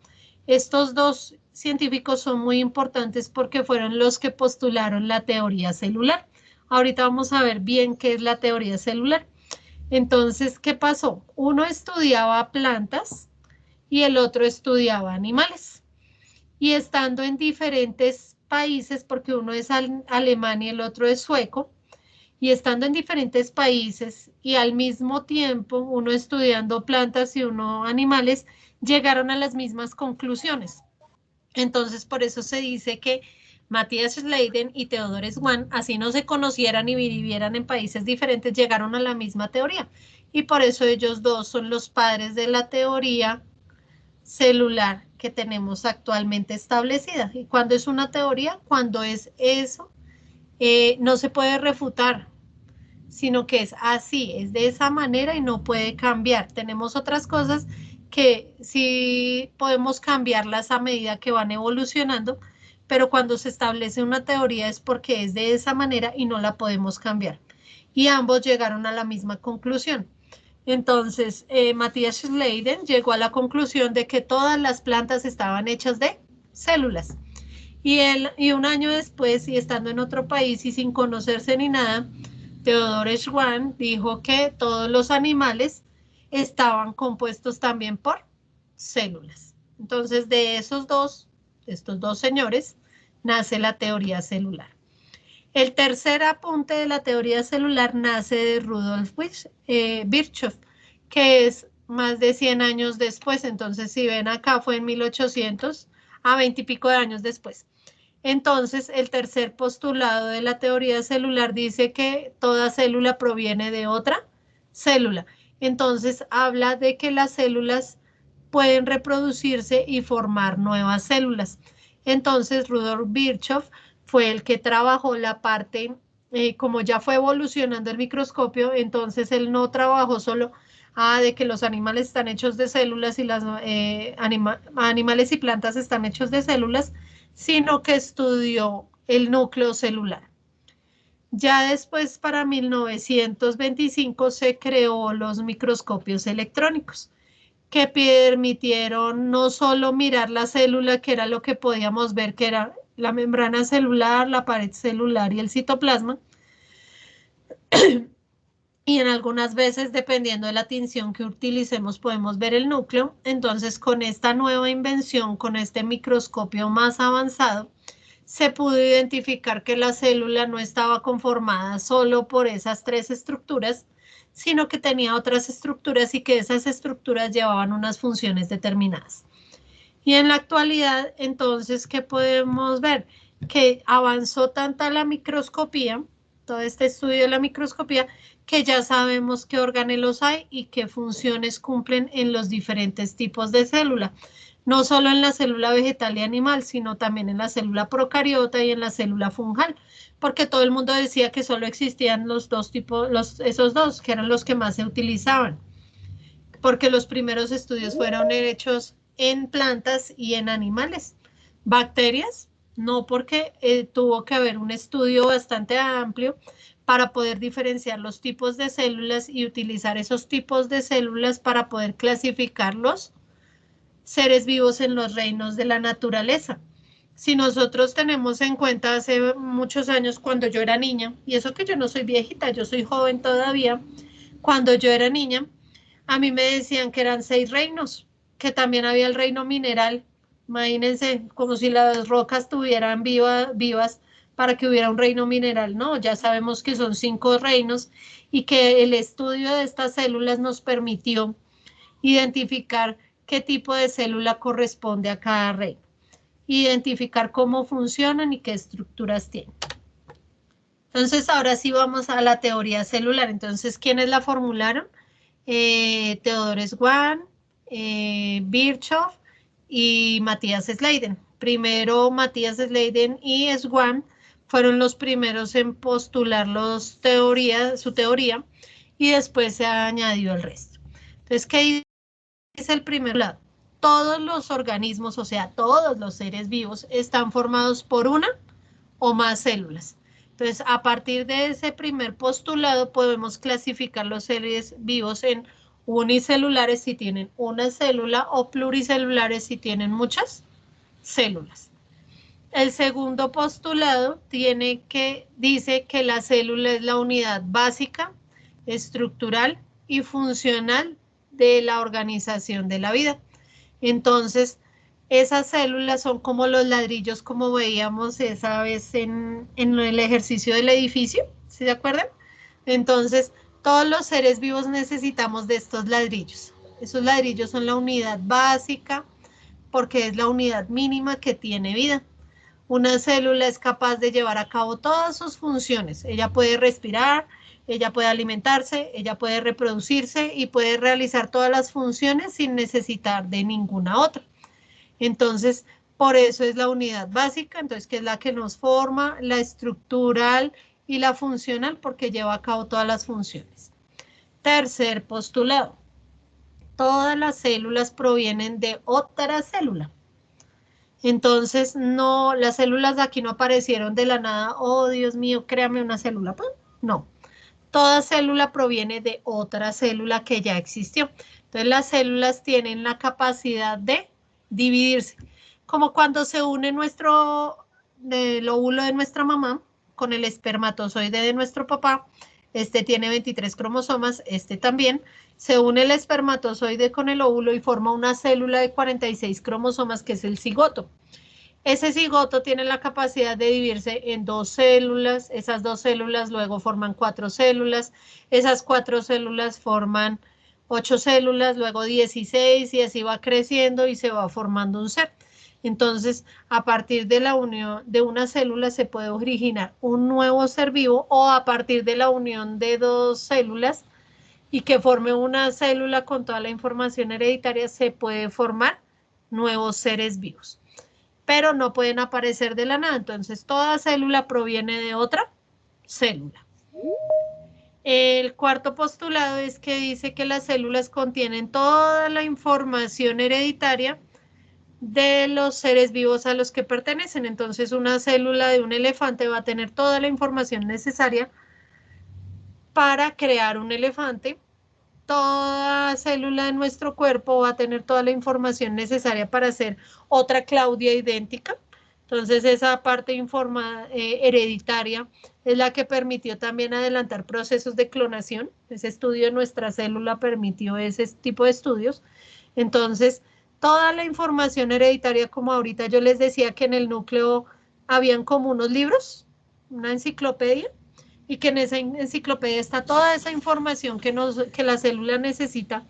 Estos dos científicos son muy importantes porque fueron los que postularon la teoría celular. Ahorita vamos a ver bien qué es la teoría celular. Entonces, ¿qué pasó? Uno estudiaba plantas y el otro estudiaba animales. y estando en diferentes países, porque uno es alemán y el otro es sueco, y estando en diferentes países y al mismo tiempo uno estudiando plantas y uno animales, llegaron a las mismas conclusiones. Entonces, por eso se dice que Matthias Schleiden y Theodor Schwann, así no se conocieran y vivieran en países diferentes, llegaron a la misma teoría. Y por eso ellos dos son los padres de la teoría celular que tenemos actualmente establecida. ¿Y cuando es una teoría? Cuando es eso, no se puede refutar, sino que es así, es de esa manera y no puede cambiar. Tenemos otras cosas que sí podemos cambiarlas a medida que van evolucionando, pero cuando se establece una teoría es porque es de esa manera y no la podemos cambiar. Y ambos llegaron a la misma conclusión. Entonces, Matthias Schleiden llegó a la conclusión de que todas las plantas estaban hechas de células. Y un año después, y estando en otro país y sin conocerse ni nada, Theodor Schwann dijo que todos los animales estaban compuestos también por células. Entonces, de estos dos señores, nace la teoría celular. El tercer apunte de la teoría celular nace de Rudolf Virchow, que es más de 100 años después. Entonces, si ven acá, fue en 1800, a 20 y pico de años después. Entonces, el tercer postulado de la teoría celular dice que toda célula proviene de otra célula. Entonces, habla de que las células pueden reproducirse y formar nuevas células. Entonces, Rudolf Virchow fue el que trabajó la parte, como ya fue evolucionando el microscopio, entonces él no trabajó solo de que los animales están hechos de células y los animales y plantas están hechos de células, sino que estudió el núcleo celular. Ya después, para 1925, se creó los microscopios electrónicos, que permitieron no solo mirar la célula, que era lo que podíamos ver, que era la membrana celular, la pared celular y el citoplasma, y en algunas veces, dependiendo de la tinción que utilicemos, podemos ver el núcleo. Entonces, con esta nueva invención, con este microscopio más avanzado, se pudo identificar que la célula no estaba conformada solo por esas tres estructuras, sino que tenía otras estructuras y que esas estructuras llevaban unas funciones determinadas. Y en la actualidad, entonces, ¿qué podemos ver? Que avanzó tanta la microscopía, todo este estudio de la microscopía, que ya sabemos qué organelos hay y qué funciones cumplen en los diferentes tipos de célula. No solo en la célula vegetal y animal, sino también en la célula procariota y en la célula fungal, porque todo el mundo decía que solo existían los dos tipos, esos dos, que eran los que más se utilizaban, porque los primeros estudios fueron hechos en plantas y en animales. Bacterias, no, porque tuvo que haber un estudio bastante amplio para poder diferenciar los tipos de células y utilizar esos tipos de células para poder clasificar los seres vivos en los reinos de la naturaleza. Si nosotros tenemos en cuenta hace muchos años, cuando yo era niña, y eso que yo no soy viejita, yo soy joven todavía, cuando yo era niña, a mí me decían que eran 6 reinos, que también había el reino mineral. Imagínense, como si las rocas estuvieran vivas para que hubiera un reino mineral. No, ya sabemos que son 5 reinos y que el estudio de estas células nos permitió identificar qué tipo de célula corresponde a cada reino, identificar cómo funcionan y qué estructuras tienen. Entonces, ahora sí vamos a la teoría celular. Entonces, ¿quiénes la formularon? Theodor Schwann, Virchow y Matthias Schleiden. Primero Matthias Schleiden y Schwann fueron los primeros en postular su teoría y después se ha añadido el resto. Entonces, ¿qué dice el primer lado? Todos los organismos, o sea, todos los seres vivos están formados por una o más células. Entonces, a partir de ese primer postulado, podemos clasificar los seres vivos en unicelulares si tienen una célula o pluricelulares si tienen muchas células. El segundo postulado dice que la célula es la unidad básica, estructural y funcional de la organización de la vida. Entonces, Esas células son como los ladrillos, como veíamos esa vez en el ejercicio del edificio, ¿sí se acuerdan? Entonces, todos los seres vivos necesitamos de estos ladrillos. Esos ladrillos son la unidad básica, porque es la unidad mínima que tiene vida. Una célula es capaz de llevar a cabo todas sus funciones. Ella puede respirar, ella puede alimentarse, ella puede reproducirse y puede realizar todas las funciones sin necesitar de ninguna otra. Entonces, por eso es la unidad básica, entonces que es la que nos forma, la estructural y la funcional, porque lleva a cabo todas las funciones. Tercer postulado. Todas las células provienen de otra célula. Entonces, no, las células de aquí no aparecieron de la nada. Oh, Dios mío, créame una célula. Pues, no. Toda célula proviene de otra célula que ya existió. Entonces, las células tienen la capacidad de dividirse. Como cuando se une el óvulo de nuestra mamá con el espermatozoide de nuestro papá. Este tiene 23 cromosomas, este también. Se une el espermatozoide con el óvulo y forma una célula de 46 cromosomas, que es el cigoto. Ese cigoto tiene la capacidad de dividirse en 2 células. Esas 2 células luego forman 4 células. Esas 4 células forman 8 células, luego 16 y así va creciendo y se va formando un ser. Entonces, a partir de la unión de una célula se puede originar un nuevo ser vivo, o a partir de la unión de 2 células y que forme una célula con toda la información hereditaria, se puede formar nuevos seres vivos. Pero no pueden aparecer de la nada. Entonces, toda célula proviene de otra célula. El cuarto postulado es que dice que las células contienen toda la información hereditaria de los seres vivos a los que pertenecen. Entonces, una célula de un elefante va a tener toda la información necesaria para crear un elefante. Toda célula de nuestro cuerpo va a tener toda la información necesaria para hacer otra Claudia idéntica. Entonces, esa parte hereditaria es la que permitió también adelantar procesos de clonación. Ese estudio de nuestra célula permitió ese tipo de estudios. Entonces, toda la información hereditaria, como ahorita yo les decía que en el núcleo habían como unos libros, una enciclopedia, y que en esa enciclopedia está toda esa información que la célula necesita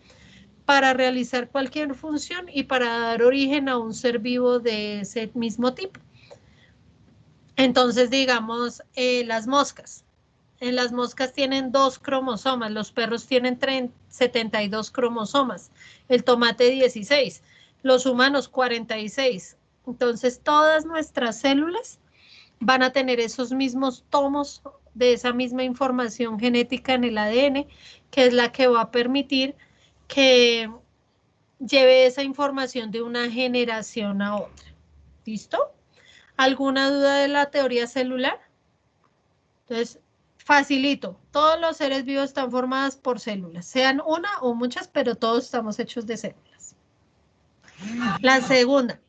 para realizar cualquier función y para dar origen a un ser vivo de ese mismo tipo. Entonces, digamos, las moscas. En las moscas tienen 2 cromosomas, los perros tienen 72 cromosomas, el tomate 16, los humanos 46. Entonces, todas nuestras células van a tener esos mismos tomos de esa misma información genética en el ADN, que es la que va a permitir que lleve esa información de una generación a otra. ¿Listo? ¿Alguna duda de la teoría celular? Entonces, facilito. Todos los seres vivos están formados por células, sean una o muchas, pero todos estamos hechos de células. La segunda.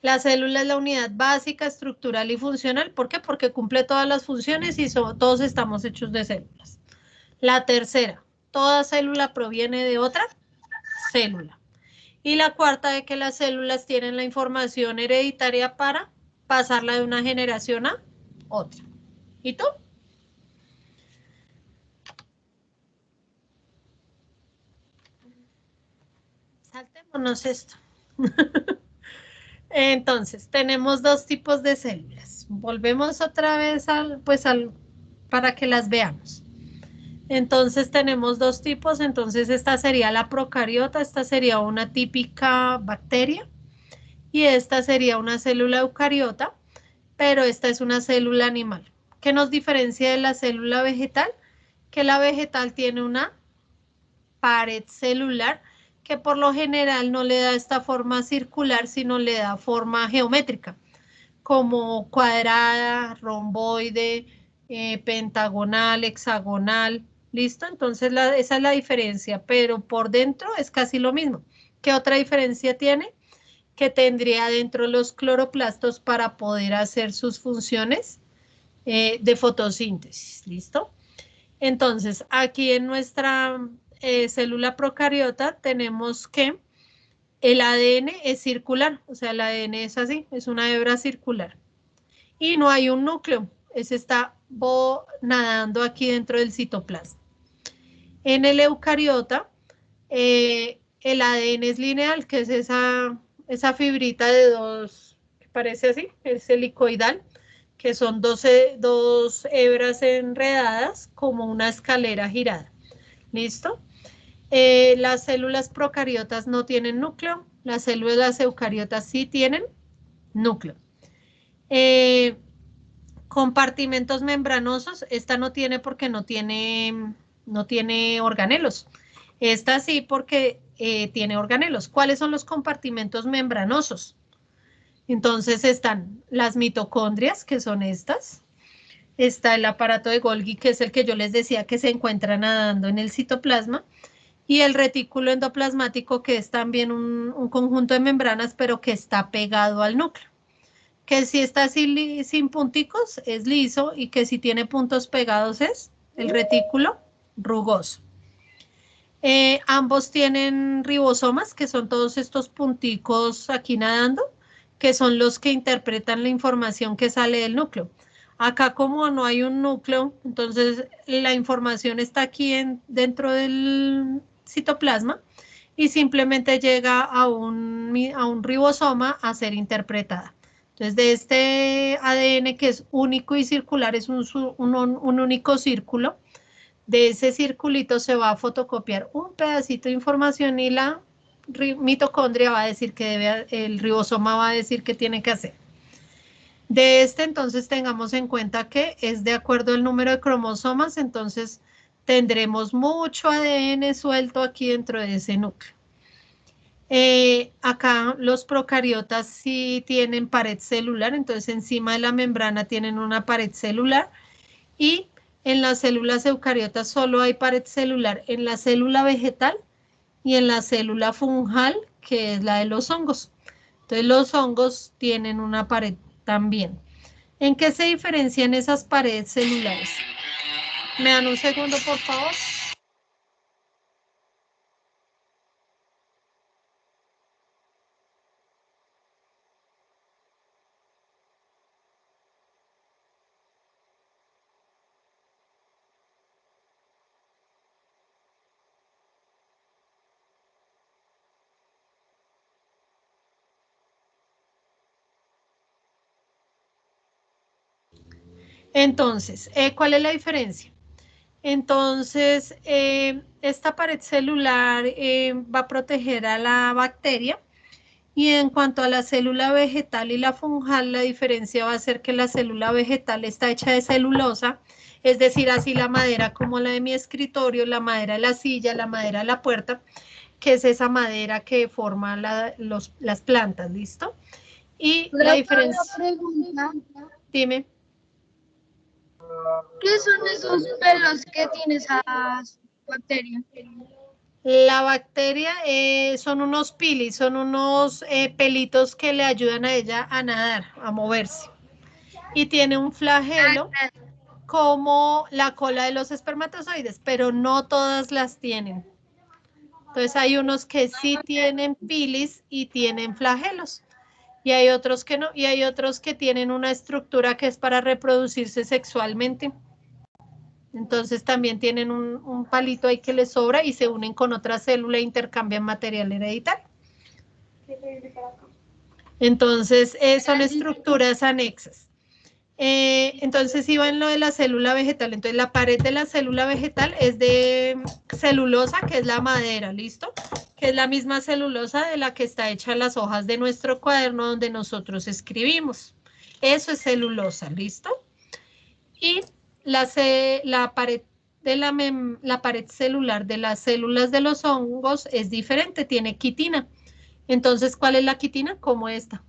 La célula es la unidad básica, estructural y funcional. ¿Por qué? Porque cumple todas las funciones y todos estamos hechos de células. La tercera, toda célula proviene de otra célula. Y la cuarta, de que las células tienen la información hereditaria para pasarla de una generación a otra. ¿Y tú? Saltémonos esto. Entonces, tenemos 2 tipos de células. Volvemos otra vez para que las veamos. Entonces, tenemos 2 tipos. Entonces, esta sería la procariota, esta sería una típica bacteria y esta sería una célula eucariota, pero esta es una célula animal. ¿Qué nos diferencia de la célula vegetal? Que la vegetal tiene una pared celular que por lo general no le da esta forma circular, sino le da forma geométrica, como cuadrada, romboide, pentagonal, hexagonal. ¿Listo? Entonces esa es la diferencia, pero por dentro es casi lo mismo. ¿Qué otra diferencia tiene? Que tendría dentro los cloroplastos para poder hacer sus funciones de fotosíntesis. ¿Listo? Entonces, aquí en nuestra célula procariota tenemos que el ADN es circular, o sea, el ADN es así, es una hebra circular. Y no hay un núcleo, ese está nadando aquí dentro del citoplasma. En el eucariota, el ADN es lineal, que es esa fibrita de dos, que parece así, es helicoidal, que son dos hebras enredadas como una escalera girada. ¿Listo? Las células procariotas no tienen núcleo, las células eucariotas sí tienen núcleo. Compartimentos membranosos, esta no tiene porque no tiene organelos. Esta sí porque tiene organelos. ¿Cuáles son los compartimentos membranosos? Entonces están las mitocondrias, que son estas. Está el aparato de Golgi, que es el que yo les decía que se encuentra nadando en el citoplasma. Y el retículo endoplasmático, que es también un conjunto de membranas, pero que está pegado al núcleo. Que si está sin punticos es liso y que si tiene puntos pegados es el retículo rugoso. Ambos tienen ribosomas, que son todos estos punticos aquí nadando, que son los que interpretan la información que sale del núcleo. Acá como no hay un núcleo, entonces la información está aquí dentro del citoplasma y simplemente llega a un ribosoma a ser interpretada. Entonces, de este ADN que es único y circular, es un único círculo, de ese circulito se va a fotocopiar un pedacito de información y la mitocondria va a decir que el ribosoma va a decir qué tiene que hacer. De este, entonces, tengamos en cuenta que es de acuerdo al número de cromosomas, entonces tendremos mucho ADN suelto aquí dentro de ese núcleo. Acá los procariotas sí tienen pared celular, entonces encima de la membrana tienen una pared celular y en las células eucariotas solo hay pared celular en la célula vegetal y en la célula fungal, que es la de los hongos. Entonces los hongos tienen una pared también. ¿En qué se diferencian esas paredes celulares? ¿Me dan un segundo, por favor? Entonces, ¿cuál es la diferencia? Entonces, esta pared celular va a proteger a la bacteria y en cuanto a la célula vegetal y la fungal, la diferencia va a ser que la célula vegetal está hecha de celulosa, es decir, así la madera como la de mi escritorio, la madera de la silla, la madera de la puerta, que es esa madera que forma las plantas, ¿listo? Y la diferencia... Dime. ¿Qué son esos pelos que tiene esa bacteria? La bacteria son unos pilis, son unos pelitos que le ayudan a ella a nadar, a moverse. Y tiene un flagelo como la cola de los espermatozoides, pero no todas las tienen. Entonces hay unos que sí tienen pilis y tienen flagelos. Y hay otros que no, y hay otros que tienen una estructura que es para reproducirse sexualmente. Entonces también tienen un palito ahí que les sobra y se unen con otra célula e intercambian material hereditario. Entonces son estructuras anexas. Entonces iba en lo de la célula vegetal. Entonces la pared de la célula vegetal es de celulosa, que es la madera, ¿listo? Que es la misma celulosa de la que está hecha las hojas de nuestro cuaderno donde nosotros escribimos. Eso es celulosa, ¿listo? Y la pared de la pared celular de las células de los hongos es diferente, tiene quitina. Entonces, ¿cuál es la quitina? Como esta.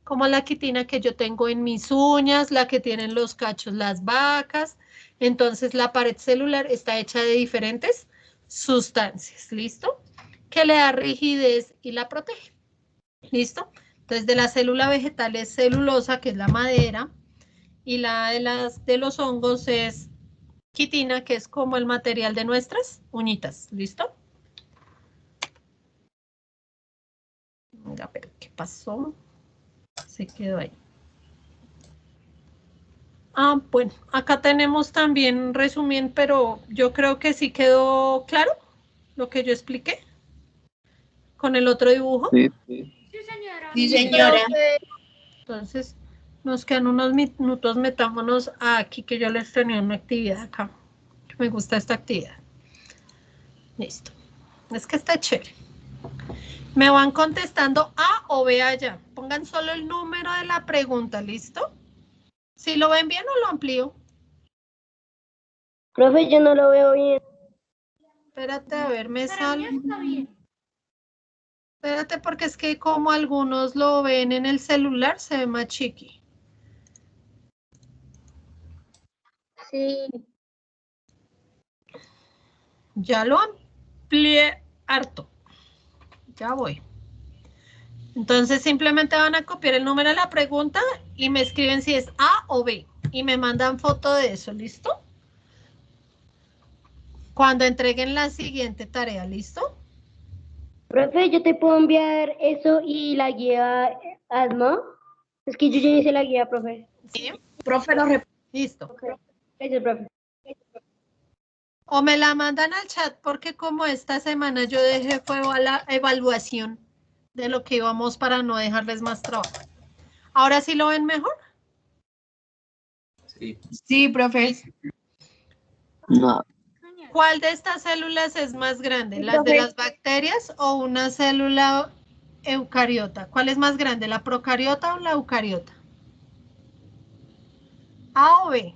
Como la quitina que yo tengo en mis uñas, la que tienen los cachos las vacas. Entonces, la pared celular está hecha de diferentes sustancias, ¿listo? Que le da rigidez y la protege, ¿listo? Entonces, de la célula vegetal es celulosa, que es la madera, y la de los hongos es quitina, que es como el material de nuestras uñitas, ¿listo? A ver, ¿qué pasó? Se quedó ahí. Ah, bueno, acá tenemos también resumen, pero yo creo que sí quedó claro lo que yo expliqué con el otro dibujo. Sí. Sí, señora. Entonces, nos quedan unos minutos, metámonos aquí que yo les tenía una actividad acá. Me gusta esta actividad. Listo. Es que está chévere. Me van contestando A o B allá. Pongan solo el número de la pregunta, ¿listo? Si lo ven bien o lo amplío. Profe, yo no lo veo bien. Espérate, a ver, me sale. Espérate, porque es que como algunos lo ven en el celular, se ve más chiqui. Sí. Ya lo amplié harto. Ya voy. Entonces simplemente van a copiar el número de la pregunta y me escriben si es A o B. Y me mandan foto de eso, ¿listo? Cuando entreguen la siguiente tarea, ¿listo? Profe, yo te puedo enviar eso y la guía Asma. Es que yo ya hice la guía, profe. Sí. Profe, Listo. Gracias, profe. O me la mandan al chat porque como esta semana yo dejé fue la evaluación de lo que íbamos para no dejarles más trabajo. ¿Ahora sí lo ven mejor? Sí, profe. No. ¿Cuál de estas células es más grande? Sí, ¿Las de profe. las bacterias o una célula eucariota? ¿Cuál es más grande, la procariota o la eucariota? ¿A o B?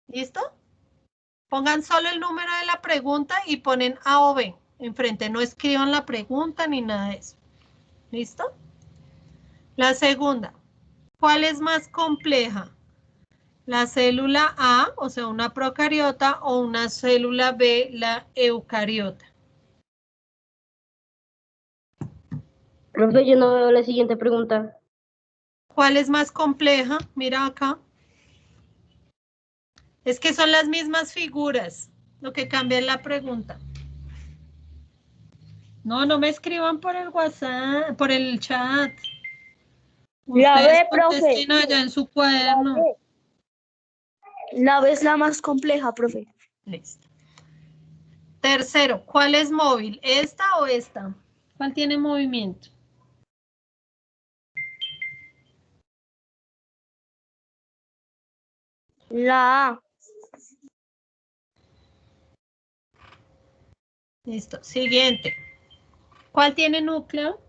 ¿Listo? Pongan solo el número de la pregunta y ponen A o B enfrente. No escriban la pregunta ni nada de eso. ¿Listo? La segunda. ¿Cuál es más compleja? ¿La célula A, o sea, una procariota, o una célula B, la eucariota? Profe, yo no veo la siguiente pregunta. ¿Cuál es más compleja? Mira acá. Es que son las mismas figuras, lo que cambia es la pregunta. No, no me escriban por el WhatsApp, por el chat. La Ustedes B, profe. contesten allá en su cuaderno. La B es la más compleja, profe. Listo. Tercero, ¿cuál es móvil? ¿Esta o esta? ¿Cuál tiene movimiento? La A. Listo. Siguiente. ¿Cuál tiene núcleo?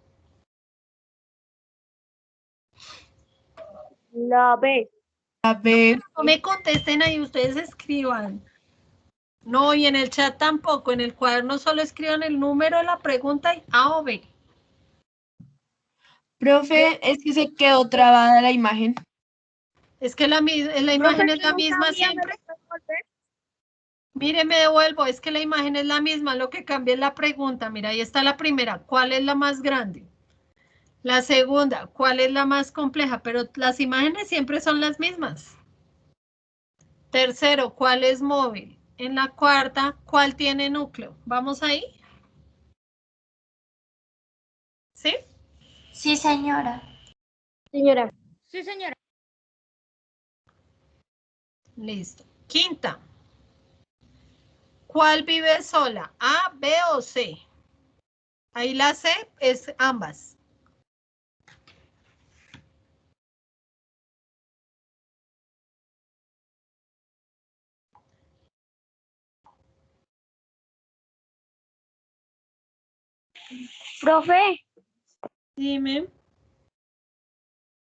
La B. A ver, No me contesten ahí, ustedes escriban. No, y en el chat tampoco. En el cuaderno solo escriban el número de la pregunta y A o B. profe, es que se quedó trabada la imagen. Es que la imagen es la misma siempre. Mire, me devuelvo, es que la imagen es la misma, lo que cambia es la pregunta. Mira, ahí está la primera, ¿cuál es la más grande? La segunda, ¿cuál es la más compleja? Pero las imágenes siempre son las mismas. Tercero, ¿cuál es móvil? En la cuarta, ¿cuál tiene núcleo? ¿Vamos ahí? ¿Sí? Sí, señora. Señora, Sí, señora. Listo. Quinta, ¿cuál vive sola? ¿A, B o C? Ahí la C es ambas. Profe, Dime.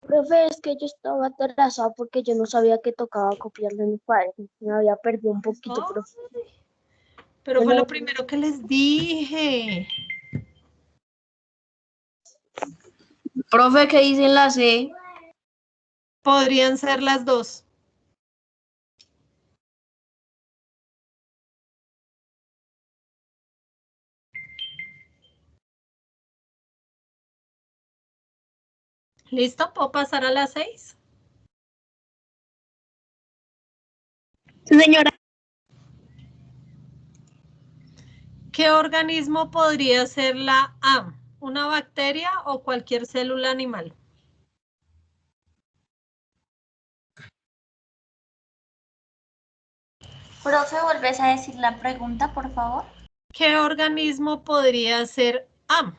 profe, es que yo estaba atrasado porque yo no sabía que tocaba copiarle en mi cuaderno. Me había perdido un poquito, Ay, profe. pero fue lo primero que les dije. Profe, ¿qué dicen la C? Podrían ser las dos. ¿Listo? ¿Puedo pasar a las 6? Sí, señora. ¿Qué organismo podría ser la A? ¿Una bacteria o cualquier célula animal? Profe, ¿volvés a decir la pregunta, por favor? ¿Qué organismo podría ser A?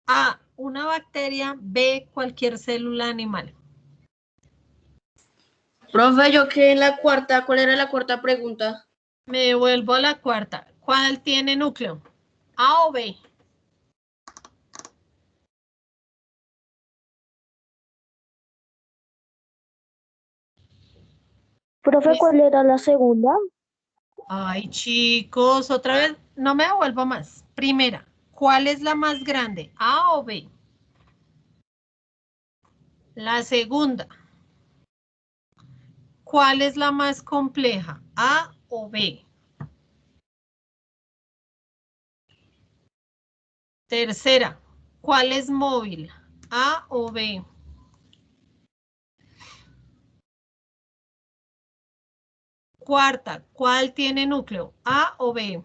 A, una bacteria, B, cualquier célula animal. Profe, yo quedé en la cuarta. ¿Cuál era la cuarta pregunta? Me devuelvo a la cuarta. ¿Cuál tiene núcleo? ¿A o B? Profe, ¿cuál era la segunda? Ay, chicos, otra vez, no me devuelvo más. Primera, ¿cuál es la más grande? ¿A o B? La segunda, ¿cuál es la más compleja? ¿A o B? Tercera, ¿cuál es móvil? ¿A o B? Cuarta, ¿cuál tiene núcleo? ¿A o B?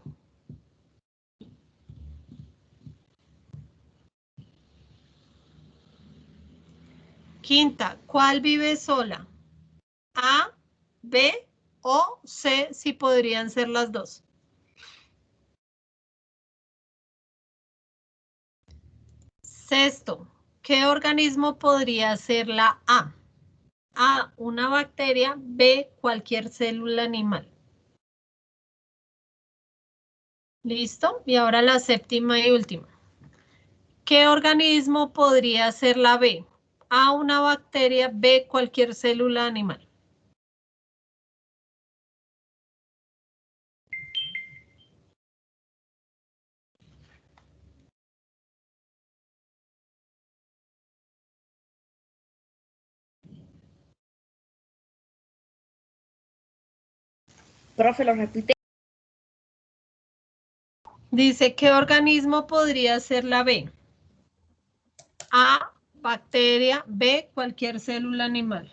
Quinta, ¿cuál vive sola? ¿A, B o C, si podrían ser las dos? Sexto, ¿qué organismo podría ser la A? A, una bacteria, B, cualquier célula animal. ¿Listo? Y ahora la séptima y última. ¿Qué organismo podría ser la B? A, una bacteria, B, cualquier célula animal. Profe, lo repite. Dice, ¿qué organismo podría ser la B? A, bacteria, B, cualquier célula animal.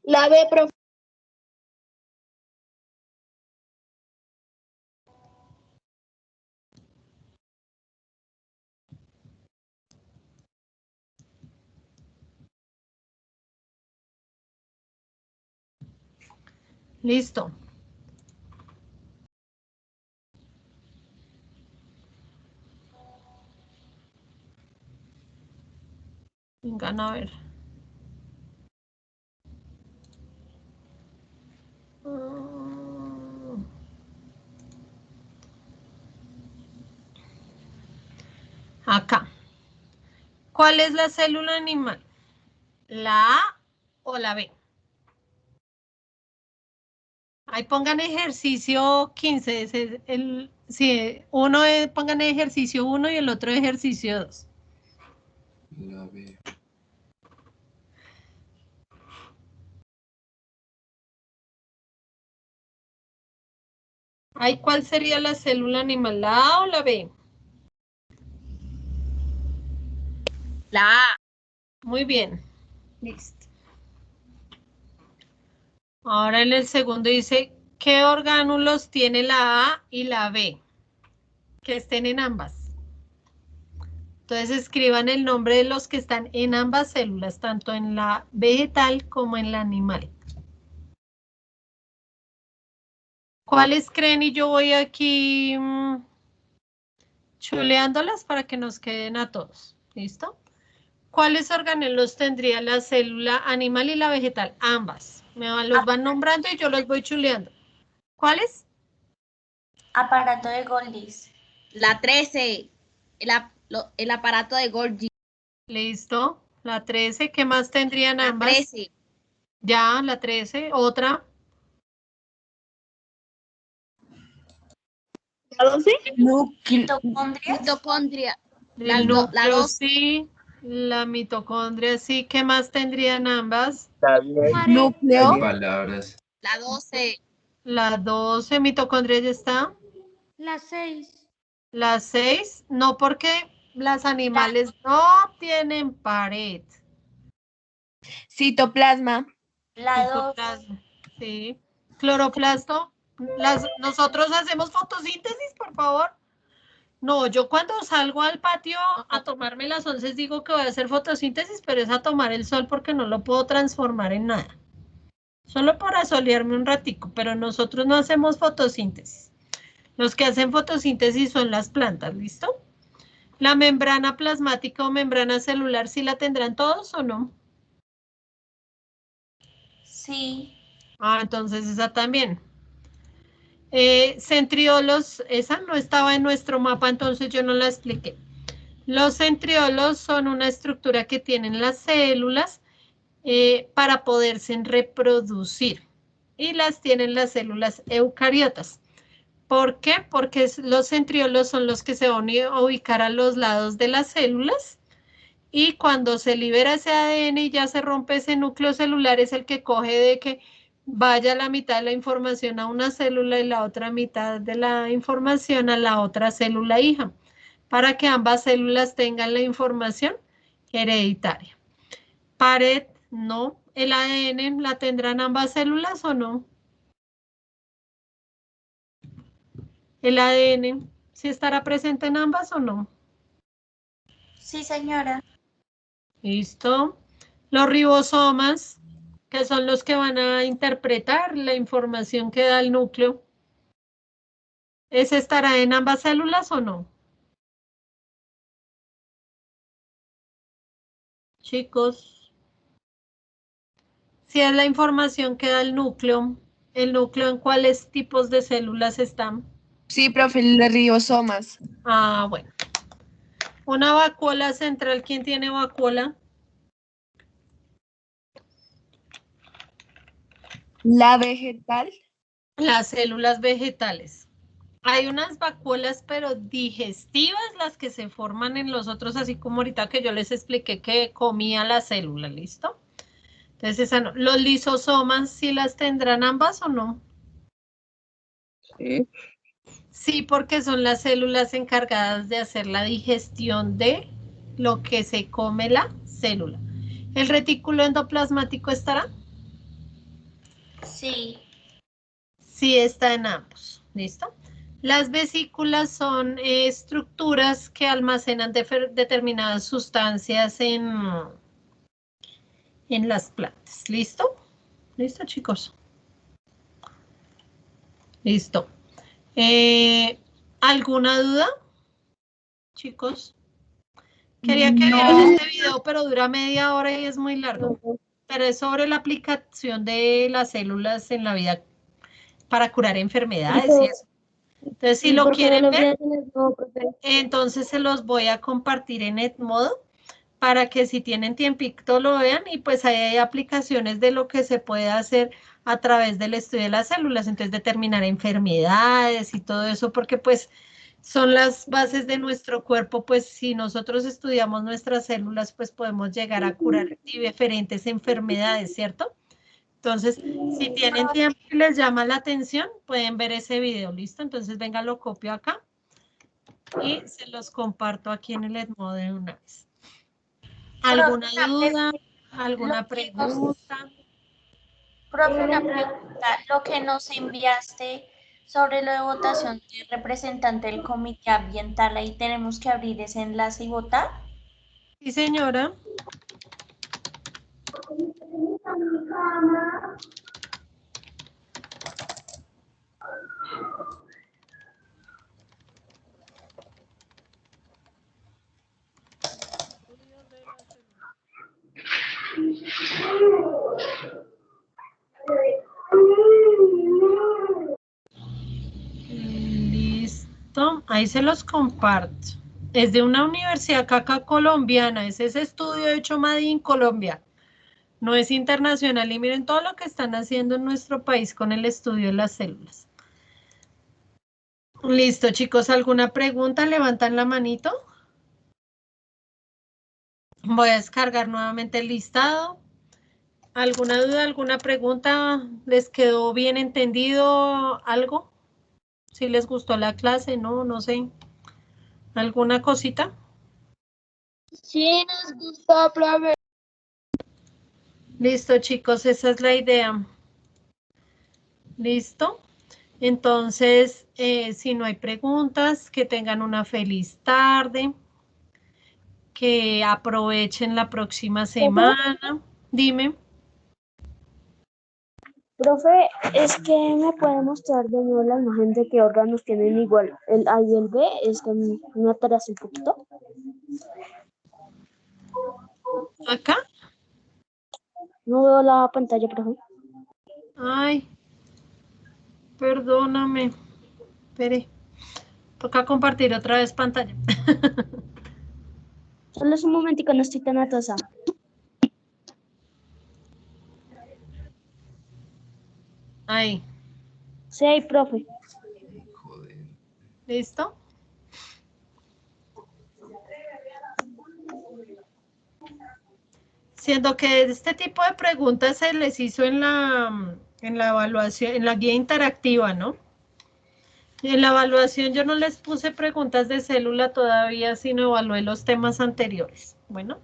La B, profe. Listo. Vengan a ver. Acá. ¿Cuál es la célula animal? ¿La A o la B? Ahí pongan ejercicio 15. Sí, pongan ejercicio 1 y el otro ejercicio 2. La B. Ahí, ¿cuál sería la célula animal? ¿La A o la B? La A. Muy bien. Listo. Ahora en el segundo dice, ¿qué orgánulos tiene la A y la B? Que estén en ambas. Entonces escriban el nombre de los que están en ambas células, tanto en la vegetal como en la animal. ¿Cuáles creen? Y yo voy aquí chuleándolas para que nos queden a todos. ¿Listo? ¿Cuáles organelos tendría la célula animal y la vegetal? Ambas. Los van nombrando y yo los voy chuleando. ¿Cuáles? Aparato de Goldis. La 13. El aparato de Golgi. Listo. La 13. ¿Qué más tendrían La ambas? 13. Ya, la 13. Otra. ¿La 12? Mitocondrias. Mitocondria. El La núcleo 2. sí. La mitocondria sí. ¿Qué más tendrían ambas? Núcleo. En palabras. La 12. La 12. Mitocondria ya está. La 6. La 6. No, porque las animales no tienen pared. Citoplasma. La 2. Citoplasma. Sí. Cloroplasto. Nosotros hacemos fotosíntesis, por favor. No, yo cuando salgo al patio a tomarme las onces digo que voy a hacer fotosíntesis, pero es a tomar el sol porque no lo puedo transformar en nada. Solo para solearme un ratico, pero nosotros no hacemos fotosíntesis. Los que hacen fotosíntesis son las plantas, ¿listo? La membrana plasmática o membrana celular, ¿sí la tendrán todos o no? Sí. Ah, entonces esa también. Centriolos, esa no estaba en nuestro mapa, entonces yo no la expliqué. Los centriolos son una estructura que tienen las células para poderse reproducir y las tienen las células eucariotas. ¿Por qué? Porque los centriolos son los que se van a ubicar a los lados de las células y cuando se libera ese ADN y ya se rompe ese núcleo celular es el que coge de que vaya la mitad de la información a una célula y la otra mitad de la información a la otra célula hija, para que ambas células tengan la información hereditaria. Pared, no. ¿El ADN la tendrán ambas células o no? ¿El ADN sí estará presente en ambas o no? Sí, señora. Listo. Los ribosomas, que son los que van a interpretar la información que da el núcleo. ¿Ese estará en ambas células o no? Chicos, si es la información que da el núcleo en cuáles tipos de células están. Sí, profe, los ribosomas. Ah, bueno. Una vacuola central, ¿quién tiene vacuola? La vegetal. Las células vegetales. Hay unas vacuolas, pero digestivas, las que se forman en los otros, así como ahorita que yo les expliqué que comía la célula, ¿listo? Entonces, esa no. Los lisosomas, ¿sí las tendrán ambas o no? Sí. Sí, porque son las células encargadas de hacer la digestión de lo que se come la célula. ¿El retículo endoplasmático estará? Sí. Sí, está en ambos. ¿Listo? Las vesículas son estructuras que almacenan determinadas sustancias en las plantas. ¿Listo? ¿Listo, chicos? Listo. ¿Alguna duda, chicos? Quería que vieran este video, pero dura media hora y es muy largo. Pero es sobre la aplicación de las células en la vida para curar enfermedades y eso. Entonces, si lo quieren ver, entonces se los voy a compartir en Edmodo para que si tienen tiempito lo vean y pues ahí hay aplicaciones de lo que se puede hacer a través del estudio de las células, entonces determinar enfermedades y todo eso, porque pues son las bases de nuestro cuerpo, pues si nosotros estudiamos nuestras células, pues podemos llegar a curar diferentes enfermedades, ¿cierto? Entonces, si tienen tiempo y les llama la atención, pueden ver ese video, ¿listo? Entonces, venga, lo copio acá y se los comparto aquí en el Edmodo de una vez. ¿Alguna duda? ¿Alguna pregunta? Profe, una pregunta. Lo que nos enviaste sobre lo de votación de representante del comité ambiental, ahí tenemos que abrir ese enlace y votar. Sí, señora. Listo, ahí se los comparto. Es de una universidad acá colombiana, es ese estudio hecho Made in Colombia. No es internacional y miren todo lo que están haciendo en nuestro país con el estudio de las células. Listo, chicos, ¿alguna pregunta? Levantan la manito. Voy a descargar nuevamente el listado. ¿Alguna duda, alguna pregunta? ¿Les quedó bien entendido algo? ¿Si les gustó la clase? No sé. ¿Alguna cosita? Sí, nos gustó, profe. Listo, chicos, esa es la idea. ¿Listo? Entonces, si no hay preguntas, que tengan una feliz tarde, que aprovechen la próxima semana. Dime. Profe, es que me puede mostrar de nuevo la imagen de qué órganos tienen igual el A y el B, es que me atrasé un poquito. ¿Acá? No veo la pantalla, profe. Ay, perdóname. Espere. Toca compartir otra vez pantalla. Solo es un momentico, no estoy tan atrasada. Ahí. Sí, profe. Joder. ¿Listo? Siendo que este tipo de preguntas se les hizo en la evaluación, en la guía interactiva, ¿no? En la evaluación yo no les puse preguntas de célula todavía, sino evalué los temas anteriores. Bueno,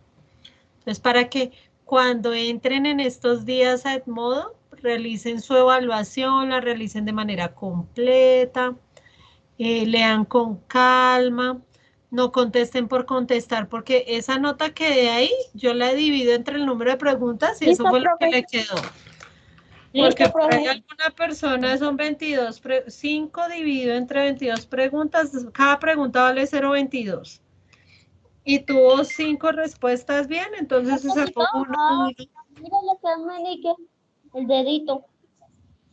entonces para que cuando entren en estos días a Edmodo, realicen su evaluación, la realicen de manera completa, lean con calma, no contesten por contestar, porque esa nota que de ahí, yo la divido entre el número de preguntas y Listo, eso fue lo que profe. le quedó. Listo, Porque por ahí profe. alguna persona son 22, 5 dividido entre 22 preguntas, cada pregunta vale 0,22. Y tuvo 5 respuestas bien, entonces se sacó uno. Mira lo que me el dedito.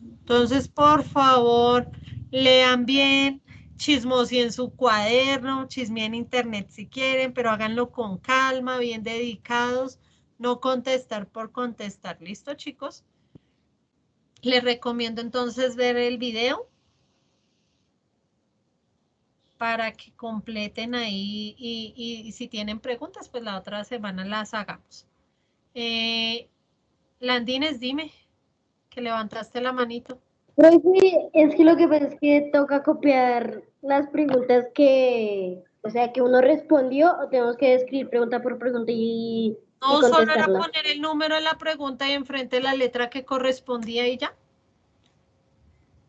Entonces, por favor, lean bien, chismoseen su cuaderno, chismeen en internet si quieren, pero háganlo con calma, bien dedicados, no contestar por contestar. ¿Listo, chicos? Les recomiendo entonces ver el video para que completen ahí y si tienen preguntas, pues la otra semana las hagamos. Landines, dime, que levantaste la manito. Profe, es que lo que pasa es que toca copiar las preguntas o sea, que uno respondió, o tenemos que escribir pregunta por pregunta y No, solo era contestarla. poner el número de la pregunta y enfrente la letra que correspondía y ya.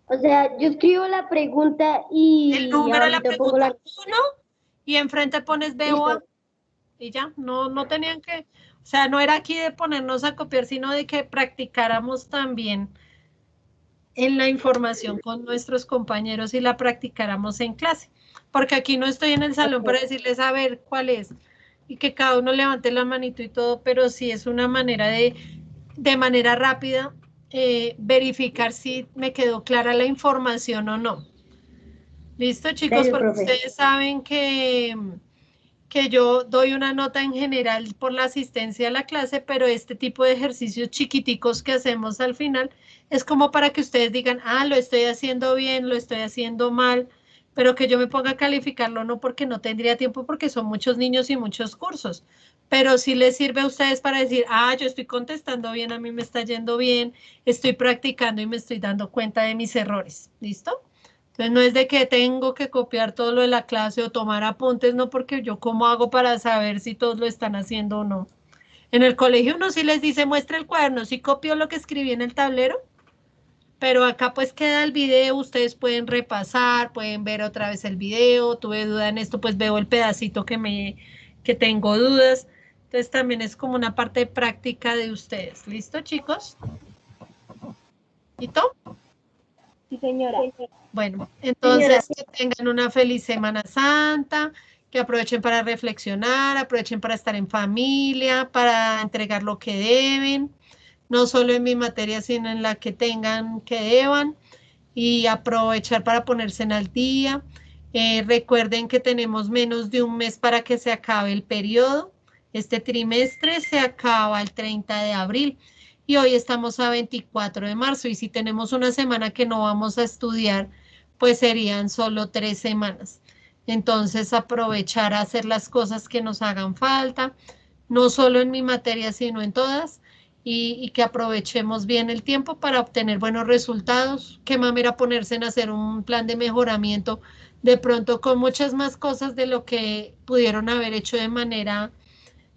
O sea, yo escribo la pregunta El y número de la ahorita pongo la... pregunta 1 y enfrente pones B o A. Listo. Y ya, no tenían que, o sea, no era aquí de ponernos a copiar, sino de que practicáramos también en la información con nuestros compañeros y la practicáramos en clase. Porque aquí no estoy en el salón para decirles a ver cuál es y que cada uno levante la manito y todo, pero sí es una manera de manera rápida, verificar si me quedó clara la información o no. ¿Listo, chicos? Gracias, Porque profe. ustedes saben que yo doy una nota en general por la asistencia a la clase, pero este tipo de ejercicios chiquiticos que hacemos al final es como para que ustedes digan, ah, lo estoy haciendo bien, lo estoy haciendo mal, pero que yo me ponga a calificarlo no porque no tendría tiempo, porque son muchos niños y muchos cursos, pero sí les sirve a ustedes para decir, ah, yo estoy contestando bien, a mí me está yendo bien, estoy practicando y me estoy dando cuenta de mis errores, ¿listo? Entonces no es de que tengo que copiar todo lo de la clase o tomar apuntes, no, porque yo cómo hago para saber si todos lo están haciendo o no. En el colegio uno sí les dice, muestra el cuaderno, sí copió lo que escribí en el tablero, pero acá pues queda el video, ustedes pueden repasar, pueden ver otra vez el video, tuve duda en esto, pues veo el pedacito que tengo dudas. Entonces también es como una parte de práctica de ustedes. ¿Listo, chicos? ¿Listo? Sí, señora. Bueno, entonces que tengan una feliz Semana Santa, que aprovechen para reflexionar, aprovechen para estar en familia, para entregar lo que deben, no solo en mi materia, sino en la que tengan que deban, y aprovechar para ponerse en al día. Recuerden que tenemos menos de un mes para que se acabe el periodo. Este trimestre se acaba el 30 de abril y hoy estamos a 24 de marzo, y si tenemos una semana que no vamos a estudiar, pues serían solo 3 semanas. Entonces, aprovechar a hacer las cosas que nos hagan falta, no solo en mi materia, sino en todas, y que aprovechemos bien el tiempo para obtener buenos resultados. Qué mamera ponerse en hacer un plan de mejoramiento, de pronto con muchas más cosas de lo que pudieron haber hecho de manera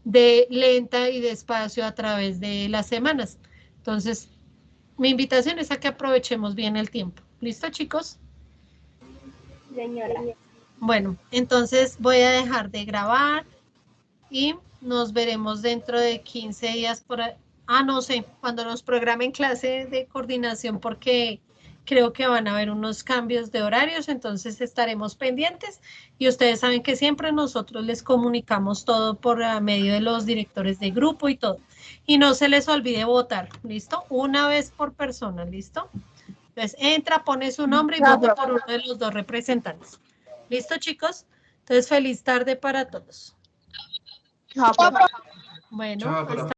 lenta y despacio a través de las semanas. Entonces, mi invitación es a que aprovechemos bien el tiempo. ¿Listo, chicos? Señora. Bueno, entonces voy a dejar de grabar y nos veremos dentro de 15 días por ahí. Ah, no sé, cuando nos programen clase de coordinación, porque creo que van a haber unos cambios de horarios, entonces estaremos pendientes y ustedes saben que siempre nosotros les comunicamos todo por medio de los directores de grupo y todo. Y no se les olvide votar, ¿listo? Una vez por persona, ¿listo? Entonces entra, pone su nombre y vota por uno de los 2 representantes. ¿Listo, chicos? Entonces, feliz tarde para todos. Chao, profe. Bueno, Chao, hasta